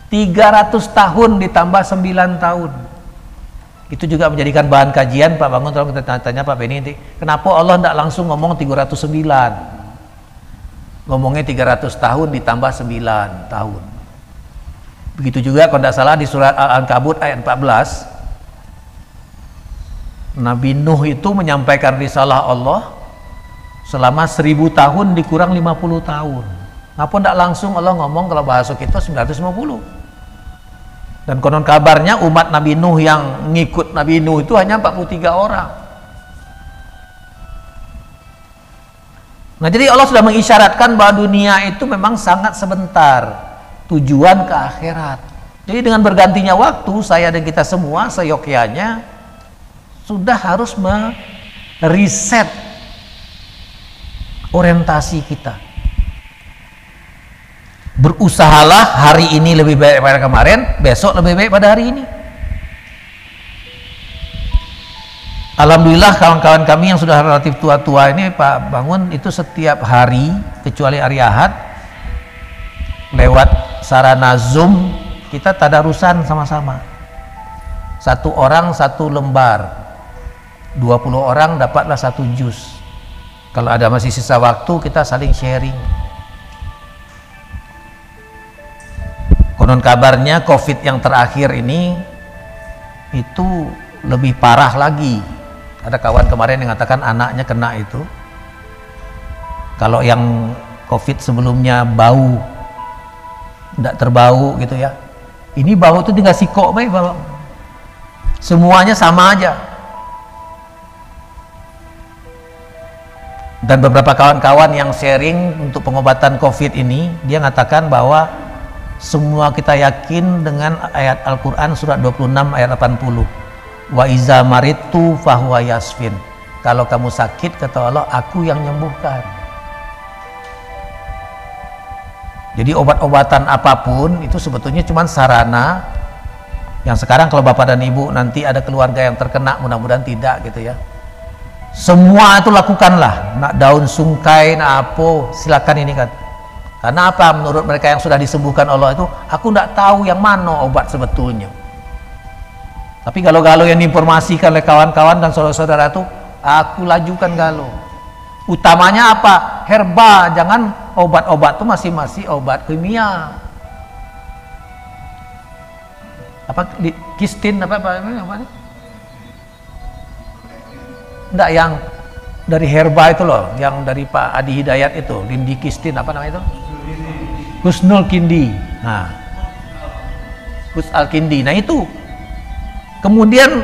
300 tahun ditambah 9 tahun. Itu juga menjadikan bahan kajian Pak Bangun. Tolong kita tanya Pak Beni, kenapa Allah tidak langsung ngomong 309, ngomongnya 300 tahun ditambah 9 tahun. Begitu juga kalau tidak salah di surat Al-Ankabut ayat 14, Nabi Nuh itu menyampaikan risalah Allah selama 1000 tahun dikurang 50 tahun. Ngapa tidak langsung Allah ngomong, kalau bahasa kita 950. Dan konon kabarnya umat Nabi Nuh yang ngikut Nabi Nuh itu hanya 43 orang. Nah jadi Allah sudah mengisyaratkan bahwa dunia itu memang sangat sebentar, tujuan ke akhirat. Jadi dengan bergantinya waktu, saya dan kita semua seyogyanya sudah harus mereset orientasi kita. Berusahalah hari ini lebih baik daripada kemarin, besok lebih baik pada hari ini. Alhamdulillah kawan-kawan kami yang sudah relatif tua-tua ini, Pak Bangun, itu setiap hari kecuali hari Ahad lewat sarana Zoom kita tadarusan sama-sama. 1 orang 1 lembar, 20 orang dapatlah 1 juz. Kalau ada masih sisa waktu, kita saling sharing. Konon kabarnya COVID yang terakhir ini itu lebih parah lagi. Ada kawan kemarin yang mengatakan anaknya kena itu. Kalau yang COVID sebelumnya bau, tidak terbau gitu ya. Ini bau itu tinggal sikok baik bau. Semuanya sama aja. Dan beberapa kawan-kawan yang sharing untuk pengobatan COVID ini, dia mengatakan bahwa semua kita yakin dengan ayat Al-Quran surat 26 ayat 80. Wa iza maritu fahuwa yasfin. Kalau kamu sakit, kata Allah, aku yang menyembuhkan. Jadi obat-obatan apapun itu sebetulnya cuma sarana. Yang sekarang kalau bapak dan ibu nanti ada keluarga yang terkena, mudah-mudahan tidak gitu ya. Semua itu lakukanlah, nak daun sungkai, nak apa, silakan ini kan. Karena apa? Menurut mereka yang sudah disembuhkan Allah itu, aku tidak tahu yang mana obat sebetulnya. Tapi galau-galau yang diinformasikan oleh kawan-kawan dan saudara-saudara itu, aku lajukan galau. Utamanya apa? Herba, jangan obat-obat itu masih obat kimia. Apa? Kistin apa? Enggak, yang dari herba itu loh, yang dari Pak Adi Hidayat itu, Lindi Kistin apa namanya itu? Husnul Kindi. Nah, Hus Al Kindi. Nah itu. Kemudian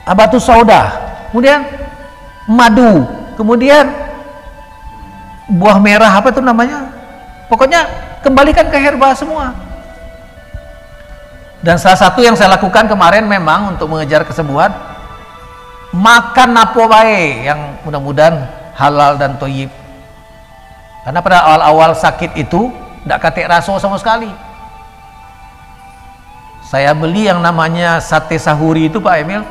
Abatus Sauda, kemudian madu, kemudian buah merah apa itu namanya? Pokoknya kembalikan ke herba semua. Dan salah satu yang saya lakukan kemarin memang untuk mengejar kesembuhan, makan apa baik yang mudah-mudahan halal dan thayyib. Karena pada awal-awal sakit itu tidak katek raso sama sekali. Saya beli yang namanya sate sahuri itu Pak Emil,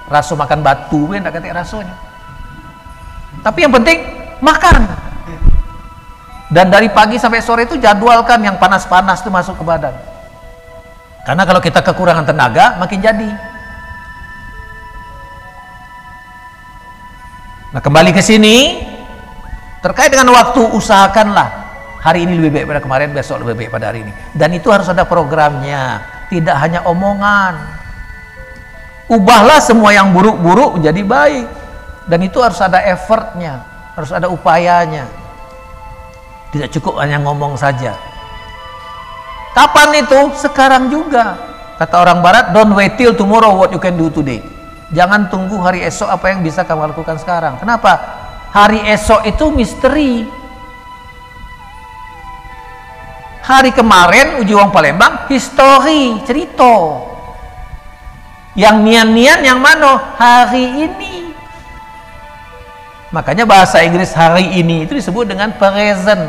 raso makan batu, tidak katek rasonya. Tapi yang penting makan. Dan dari pagi sampai sore itu jadwalkan yang panas-panas itu masuk ke badan. Karena kalau kita kekurangan tenaga makin jadi. Nah, kembali ke sini terkait dengan waktu, usahakanlah hari ini lebih baik pada kemarin, besok lebih baik pada hari ini. Dan itu harus ada programnya, tidak hanya omongan. Ubahlah semua yang buruk-buruk menjadi baik. Dan itu harus ada effortnya, harus ada upayanya. Tidak cukup hanya ngomong saja. Kapan itu? Sekarang juga. Kata orang barat, don't wait till tomorrow what you can do today. Jangan tunggu hari esok apa yang bisa kamu lakukan sekarang. Kenapa? Hari esok itu misteri. Hari kemarin uji wong Palembang, histori, cerita. Yang nian-nian yang mana? Hari ini. Makanya bahasa Inggris hari ini itu disebut dengan present.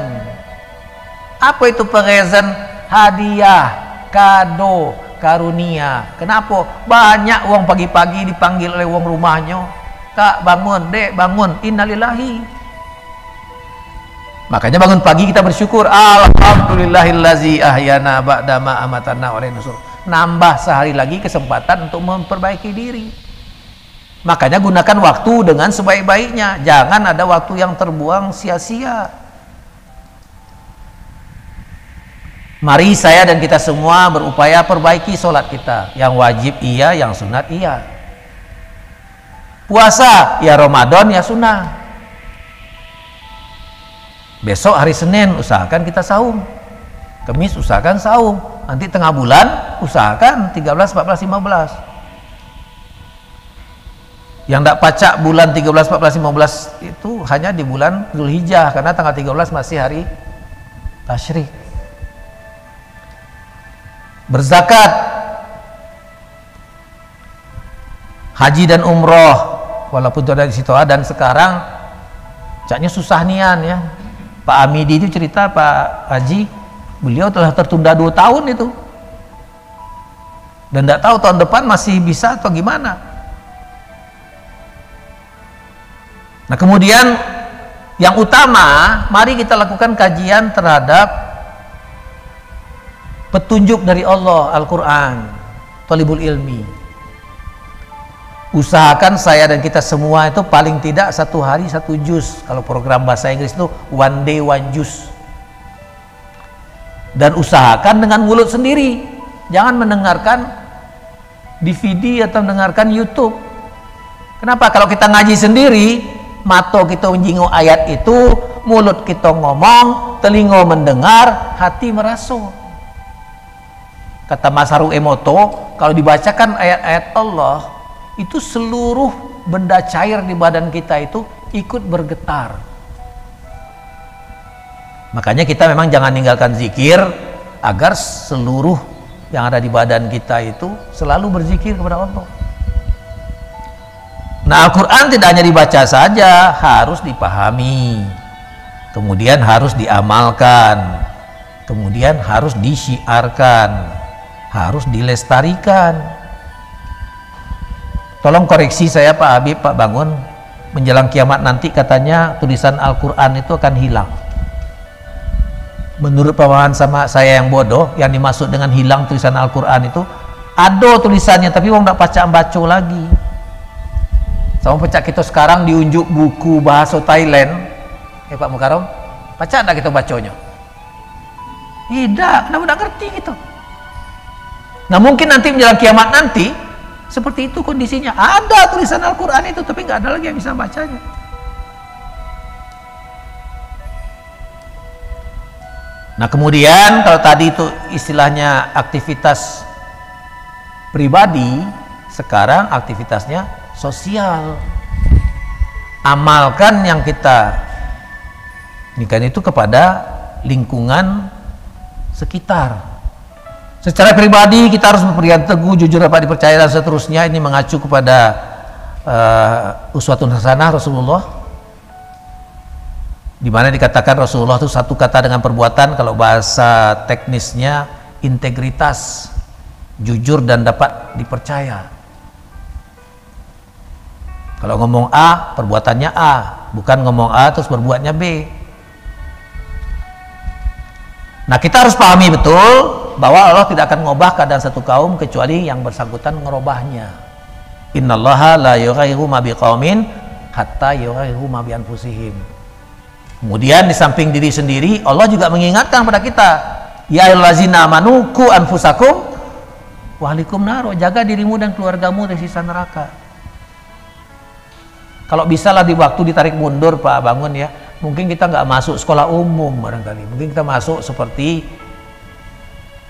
Apa itu present? Hadiah, kado, karunia. Kenapa? Banyak uang pagi-pagi dipanggil oleh uang rumahnya, kak bangun, dek bangun, innalillahi. Makanya bangun pagi kita bersyukur, alhamdulillahillazi ahyana ba'dama amatana wa nusur. Nambah sehari lagi kesempatan untuk memperbaiki diri. Makanya gunakan waktu dengan sebaik-baiknya. Jangan ada waktu yang terbuang sia-sia. Mari saya dan kita semua berupaya perbaiki sholat kita. Yang wajib iya, yang sunat iya. Puasa, ya Ramadan, ya sunnah. Besok hari Senin, usahakan kita saum. Kamis, usahakan saum. Nanti tengah bulan, usahakan 13, 14, 15. Yang tidak pacak bulan 13, 14, 15 itu hanya di bulan Dzulhijjah. Karena tanggal 13 masih hari tasyrik. Berzakat, haji dan umroh, walaupun itu ada di situ. Dan sekarang caknya susah nian ya. Pak Amidi itu cerita, Pak Haji, beliau telah tertunda 2 tahun itu, dan tidak tahu tahun depan masih bisa atau gimana. Nah kemudian yang utama, mari kita lakukan kajian terhadap petunjuk dari Allah, Al-Quran, Thalibul Ilmi. Usahakan saya dan kita semua itu paling tidak 1 hari 1 juz. Kalau program bahasa Inggris itu one day 1 juz. Dan usahakan dengan mulut sendiri. Jangan mendengarkan DVD atau mendengarkan YouTube. Kenapa? Kalau kita ngaji sendiri, mata kita menjingu ayat itu, mulut kita ngomong, telinga mendengar, hati merasuk. Kata Mas Haru Emoto, kalau dibacakan ayat-ayat Allah, itu seluruh benda cair di badan kita itu ikut bergetar. Makanya kita memang jangan tinggalkan zikir, agar seluruh yang ada di badan kita itu selalu berzikir kepada Allah. Nah, Al-Quran tidak hanya dibaca saja, harus dipahami, kemudian harus diamalkan, kemudian harus disiarkan, harus dilestarikan. Tolong koreksi saya Pak Habib, Pak Bangun, menjelang kiamat nanti katanya tulisan Al-Quran itu akan hilang. Menurut pemahaman sama saya yang bodoh, yang dimaksud dengan hilang tulisan Al-Quran itu ada tulisannya, tapi orang tidak baca lagi. Sama pecah kita sekarang diunjuk buku bahasa Thailand, Pak Mukarom, baca enggak kita bacanya? Tidak, kenapa tidak ngerti gitu. Nah mungkin nanti menjelang kiamat nanti seperti itu kondisinya, ada tulisan Al-Quran itu tapi nggak ada lagi yang bisa bacanya. Nah kemudian kalau tadi itu istilahnya aktivitas pribadi, sekarang aktivitasnya sosial. Amalkan yang kita nikahkan itu kepada lingkungan sekitar. Secara pribadi kita harus berpegang teguh, jujur, dapat dipercaya dan seterusnya. Ini mengacu kepada uswatun hasanah Rasulullah, di mana dikatakan Rasulullah itu satu kata dengan perbuatan, kalau bahasa teknisnya integritas, jujur dan dapat dipercaya. Kalau ngomong A, perbuatannya A, bukan ngomong A terus berbuatnya B. Nah kita harus pahami betul bahwa Allah tidak akan mengubah keadaan satu kaum kecuali yang bersangkutan merubahnya. Innallaha la yughayyiru ma biqaumin hatta yughayyiru ma bi anfusihim. Kemudian di samping diri sendiri, Allah juga mengingatkan pada kita, ya ayyuhallazina amanu qu anfusakum wa ahlikum nar, jaga dirimu dan keluargamu dari siksa neraka. Kalau bisa lah di waktu ditarik mundur Pak Bangun ya, mungkin kita nggak masuk sekolah umum barangkali, mungkin kita masuk seperti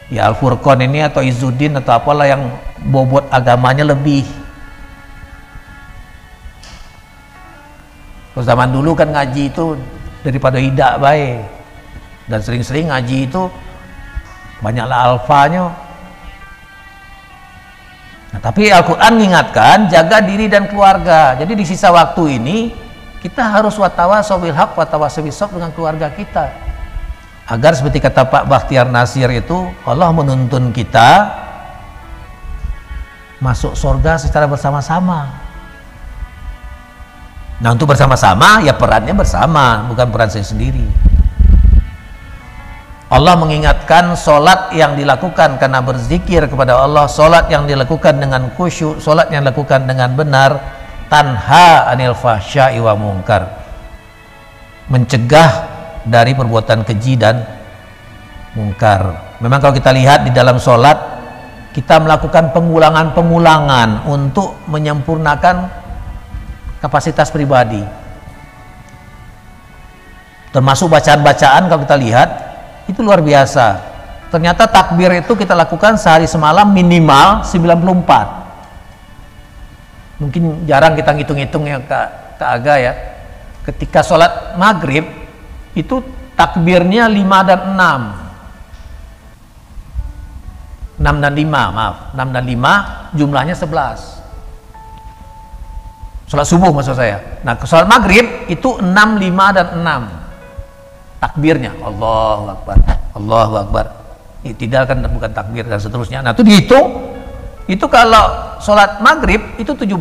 ya Al-Furqan ini atau Izzuddin atau apalah yang bobot agamanya lebih. Terus zaman dulu kan ngaji itu daripada hidak baik, dan sering-sering ngaji itu banyaklah alfanya. Nah, tapi Al-Quran mengingatkan jaga diri dan keluarga. Jadi di sisa waktu ini kita harus watawasau bil haq watawasau bis sabr dengan keluarga kita, agar seperti kata Pak Bakhtiar Nasir itu, Allah menuntun kita masuk surga secara bersama-sama. Nah untuk bersama-sama ya perannya bersama, bukan peran saya sendiri. Allah mengingatkan solat yang dilakukan karena berzikir kepada Allah, solat yang dilakukan dengan khusyuk, solat yang dilakukan dengan benar, tanha anil fahsya'i wa munkar, mencegah dari perbuatan keji dan mungkar. Memang kalau kita lihat di dalam solat, kita melakukan pengulangan-pengulangan untuk menyempurnakan kapasitas pribadi, termasuk bacaan-bacaan. Kalau kita lihat itu luar biasa. Ternyata takbir itu kita lakukan sehari semalam minimal 94. Mungkin jarang kita ngitung-ngitung ya Kak Aga ya. Ketika sholat maghrib itu takbirnya 5 dan 6. 6 dan 5, maaf. 6 dan 5 jumlahnya 11. Sholat subuh maksud saya. Nah sholat maghrib itu 6, 5 dan 6 takbirnya. Allahu Akbar, Allahu Akbar. I'tidal kan bukan takbir dan seterusnya. Nah itu dihitung, itu kalau sholat maghrib itu 17.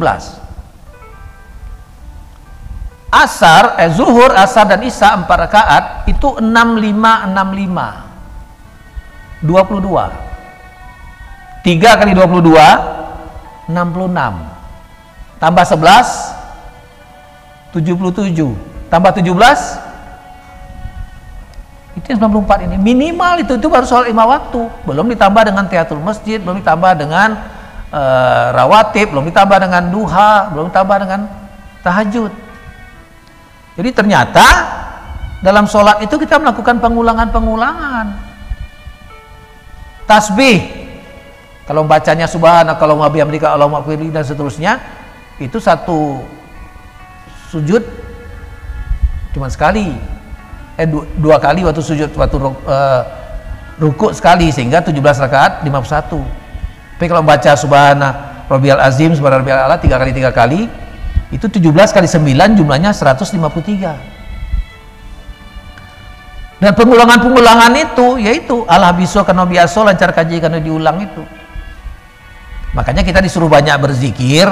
Asar, zuhur, asar dan isya 4 rakaat itu 65, 65 22. 3 kali 22 66 tambah 11 77 tambah 17 itu 94. Ini minimal itu baru sholat 5 waktu, belum ditambah dengan tahiyatul masjid, belum ditambah dengan rawatib, belum ditambah dengan duha, belum ditambah dengan tahajud. Jadi ternyata dalam sholat itu kita melakukan pengulangan-pengulangan. Tasbih, kalau bacanya subhanaka Allahumma bihamdika Allahumma firli dan seterusnya, itu satu sujud cuma sekali, dua kali waktu sujud, waktu rukuk sekali, sehingga 17 rakaat 51. Tapi kalau baca subhana rabbiyal azim, subhana rabbiyal a'la 3 kali, itu 17 kali 9 jumlahnya 153. Dan pengulangan-pengulangan itu yaitu Allah biso karena biaso, lancar kaji karena diulang itu. Makanya kita disuruh banyak berzikir.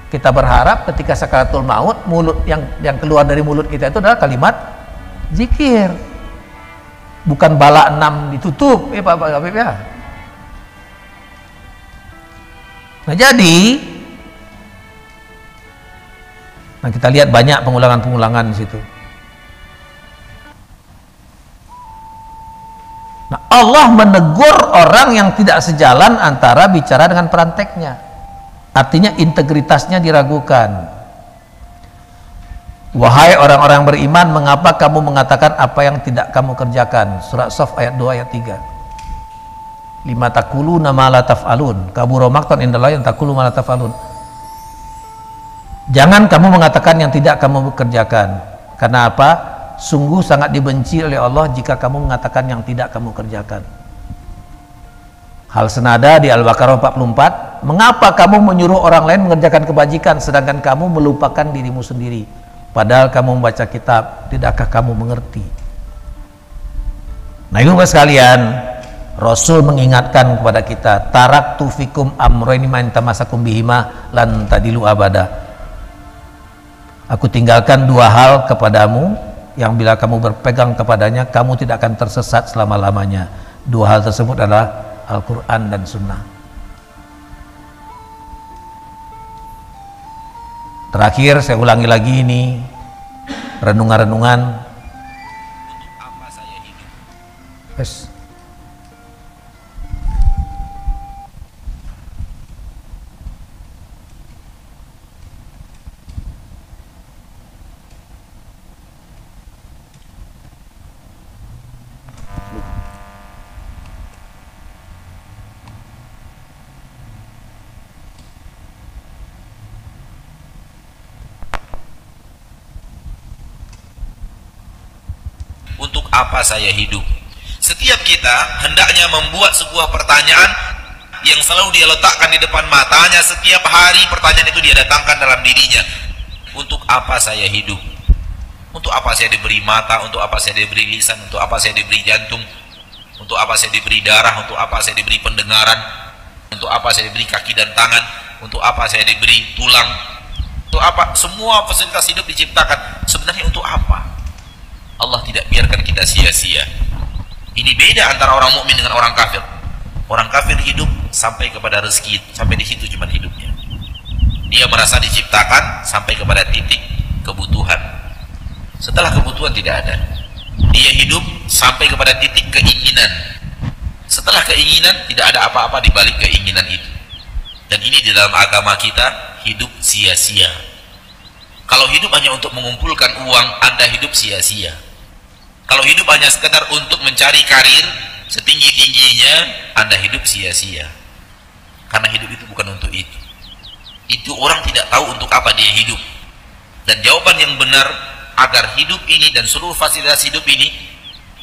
Kita berharap ketika sakaratul maut, mulut yang keluar dari mulut kita itu adalah kalimat zikir. Bukan bala 6 ditutup, Pak Habib ya. Nah jadi, kita lihat banyak pengulangan-pengulangan di situ. Nah, Allah menegur orang yang tidak sejalan antara bicara dengan peranteknya. Artinya integritasnya diragukan. Wahai orang-orang beriman, mengapa kamu mengatakan apa yang tidak kamu kerjakan? Surat Shaf ayat 2 ayat 3. Lima taquluna ma la taf'alun, kabura maqtan indallahi an taqulu ma la taf'alun. Jangan kamu mengatakan yang tidak kamu kerjakan. Karena apa? Sungguh sangat dibenci oleh Allah jika kamu mengatakan yang tidak kamu kerjakan. Hal senada di Al-Baqarah 44, mengapa kamu menyuruh orang lain mengerjakan kebajikan sedangkan kamu melupakan dirimu sendiri, padahal kamu membaca kitab, tidakkah kamu mengerti? Nah, ibu sekalian, Rasul mengingatkan kepada kita, taraktu fikum amrayni ma in tamassakum bihima lan tadilu abada. Aku tinggalkan 2 hal kepadamu yang bila kamu berpegang kepadanya kamu tidak akan tersesat selama-lamanya. 2 hal tersebut adalah Al-Quran dan Sunnah. Terakhir saya ulangi lagi ini renungan-renungan. Untuk apa saya hidup? Yes. Untuk apa saya hidup? Setiap kita hendaknya membuat sebuah pertanyaan yang selalu dia letakkan di depan matanya. Setiap hari pertanyaan itu dia datangkan dalam dirinya. Untuk apa saya hidup? Untuk apa saya diberi mata? Untuk apa saya diberi lisan? Untuk apa saya diberi jantung? Untuk apa saya diberi darah? Untuk apa saya diberi pendengaran? Untuk apa saya diberi kaki dan tangan? Untuk apa saya diberi tulang? Untuk apa? Semua fasilitas hidup diciptakan. Sebenarnya untuk apa? Allah tidak biarkan kita sia-sia. Ini beda antara orang mukmin dengan orang kafir. Orang kafir hidup sampai kepada rezeki, sampai di situ cuma hidupnya. Dia merasa diciptakan sampai kepada titik kebutuhan. Setelah kebutuhan tidak ada. Dia hidup sampai kepada titik keinginan. Setelah keinginan tidak ada apa-apa di balik keinginan itu. Dan ini di dalam agama kita hidup sia-sia. Kalau hidup hanya untuk mengumpulkan uang, Anda hidup sia-sia. Kalau hidup hanya sekedar untuk mencari karir setinggi-tingginya, Anda hidup sia-sia. Karena hidup itu bukan untuk itu. Itu orang tidak tahu untuk apa dia hidup. Dan jawaban yang benar agar hidup ini dan seluruh fasilitas hidup ini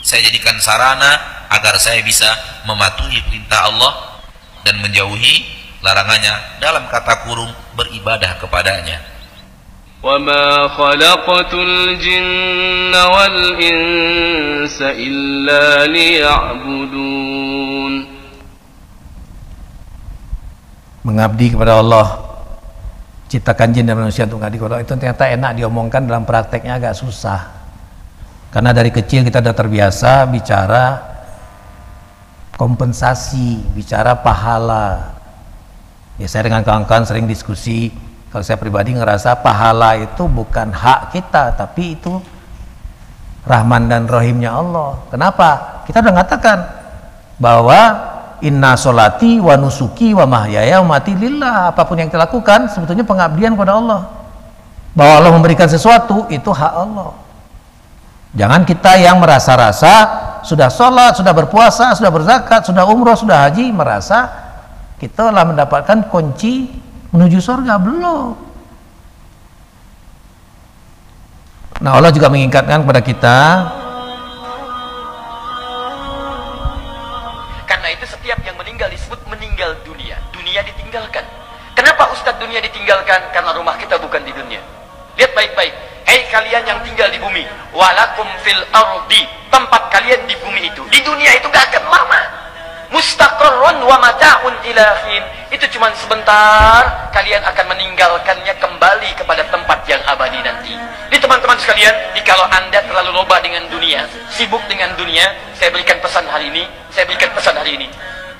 saya jadikan sarana agar saya bisa mematuhi perintah Allah dan menjauhi larangannya, dalam kata kurung beribadah kepadanya. وَمَا خَلَقْتُ الْجِنَّ وَالْإِنسَ إِلَّا لِيَعْبُدُونَ. Mengabdi kepada Allah, ciptakan jin dan manusia untuk mengabdi kepada Allah, itu ternyata enak diomongkan, dalam prakteknya agak susah. Karena dari kecil kita sudah terbiasa bicara kompensasi, bicara pahala. Ya, saya dengan kawan-kawan sering diskusi. Kalau saya pribadi ngerasa pahala itu bukan hak kita, tapi itu Rahman dan Rahimnya Allah. Kenapa? Kita sudah mengatakan bahwa inna solati wa nusuki wa mahyaya wa mati lillah. Apapun yang kita lakukan sebetulnya pengabdian kepada Allah. Bahwa Allah memberikan sesuatu itu hak Allah. Jangan kita yang merasa-rasa sudah sholat, sudah berpuasa, sudah berzakat, sudah umroh, sudah haji, merasa kita telah mendapatkan kunci menuju surga. Belum. Nah, Allah juga mengingatkan kepada kita, karena itu setiap yang meninggal disebut meninggal dunia. Dunia ditinggalkan. Kenapa Ustadz dunia ditinggalkan? Karena rumah kita bukan di dunia. Lihat baik-baik. Hei kalian yang tinggal di bumi, walakum fil ardi, tempat kalian di bumi itu, di dunia itu gak akan lama. Mustaqarrun wa mata'un ilahin, itu cuma sebentar. Kalian akan meninggalkannya kembali kepada tempat yang abadi nanti. Ini teman-teman sekalian, kalau anda terlalu loba dengan dunia, sibuk dengan dunia, saya berikan pesan hari ini,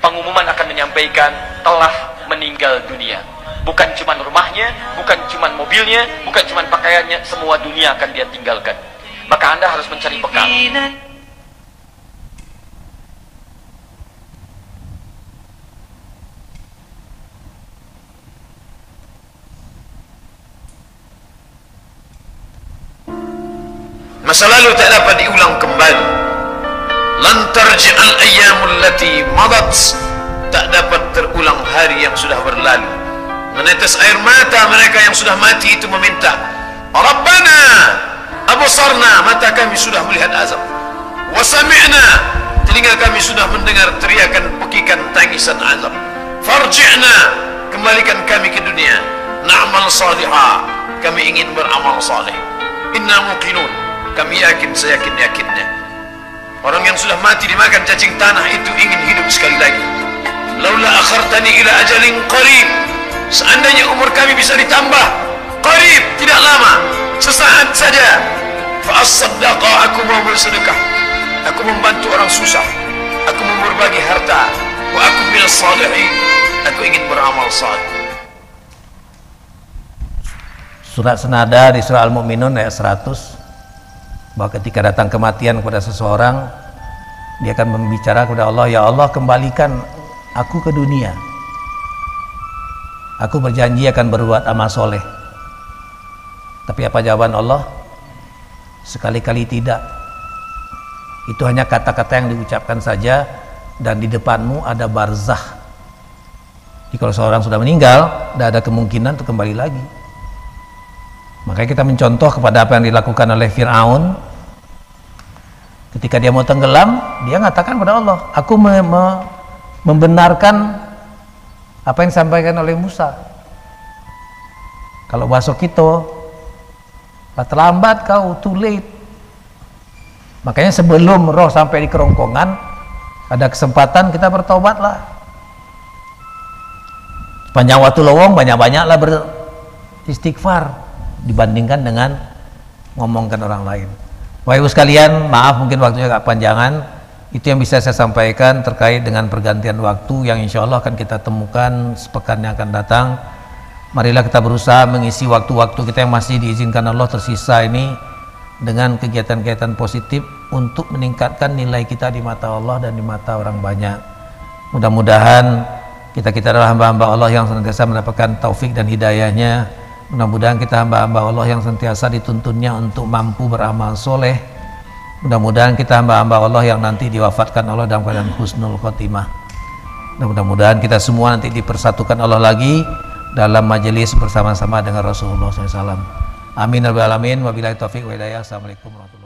pengumuman akan menyampaikan telah meninggal dunia. Bukan cuma rumahnya, bukan cuma mobilnya, bukan cuma pakaiannya, semua dunia akan dia tinggalkan. Maka anda harus mencari bekal. Masa lalu tak dapat diulang kembali. Lan tarji'al ayyamul lati madat, tak dapat terulang hari yang sudah berlalu. Menetes air mata mereka yang sudah mati itu meminta, Rabbana absarna, mata kami sudah melihat azab, wa sami'na, telinga kami sudah mendengar teriakan pekikan tangisan azab, farji'na, kembalikan kami ke dunia, na'mal salihah, kami ingin beramal saleh, inna muqinun, kami yakin seyakin-yakinnya. Orang yang sudah mati dimakan cacing tanah itu ingin hidup sekali lagi. Laula akhartani ila ajalin qarib, seandainya umur kami bisa ditambah qarib, tidak lama, sesaat saja, fa as-saddaqa, aku mau bersedekah, aku membantu orang susah, aku mau berbagi harta, wa aku minas salihin, aku ingin beramal saleh. Surat senada di surah Al-Mu'minun ayat 100, bahwa ketika datang kematian kepada seseorang, dia akan membicara kepada Allah, ya Allah, kembalikan aku ke dunia, aku berjanji akan berbuat amal soleh. Tapi apa jawaban Allah? Sekali-kali tidak. Itu hanya kata-kata yang diucapkan saja, dan di depanmu ada barzah. Jadi kalau seorang sudah meninggal, tidak ada kemungkinan untuk kembali lagi. Makanya kita mencontoh kepada apa yang dilakukan oleh Fir'aun. Ketika dia mau tenggelam, dia mengatakan kepada Allah, aku membenarkan apa yang disampaikan oleh Musa. Kalau bahasa kita, terlambat kau, too late. Makanya sebelum roh sampai di kerongkongan, ada kesempatan kita bertobatlah. Sepanjang waktu lowong, banyak-banyaklah beristighfar dibandingkan dengan ngomongkan orang lain. Bapak Ibu sekalian, maaf mungkin waktunya agak panjangan. Itu yang bisa saya sampaikan terkait dengan pergantian waktu yang insya Allah akan kita temukan sepekan yang akan datang. Marilah kita berusaha mengisi waktu-waktu kita yang masih diizinkan Allah tersisa ini dengan kegiatan-kegiatan positif untuk meningkatkan nilai kita di mata Allah dan di mata orang banyak. Mudah-mudahan kita adalah hamba-hamba Allah yang senantiasa mendapatkan taufik dan hidayahnya. Mudah-mudahan kita hamba-hamba Allah yang senantiasa dituntunnya untuk mampu beramal soleh. Mudah-mudahan kita hamba-hamba Allah yang nanti diwafatkan Allah dalam keadaan husnul khotimah. Dan mudah-mudahan kita semua nanti dipersatukan Allah lagi dalam majelis bersama-sama dengan Rasulullah SAW. Amin ya rabbal alamin. Wabillahi taufiq wa hidayah. Assalamualaikum warahmatullahi wabarakatuh.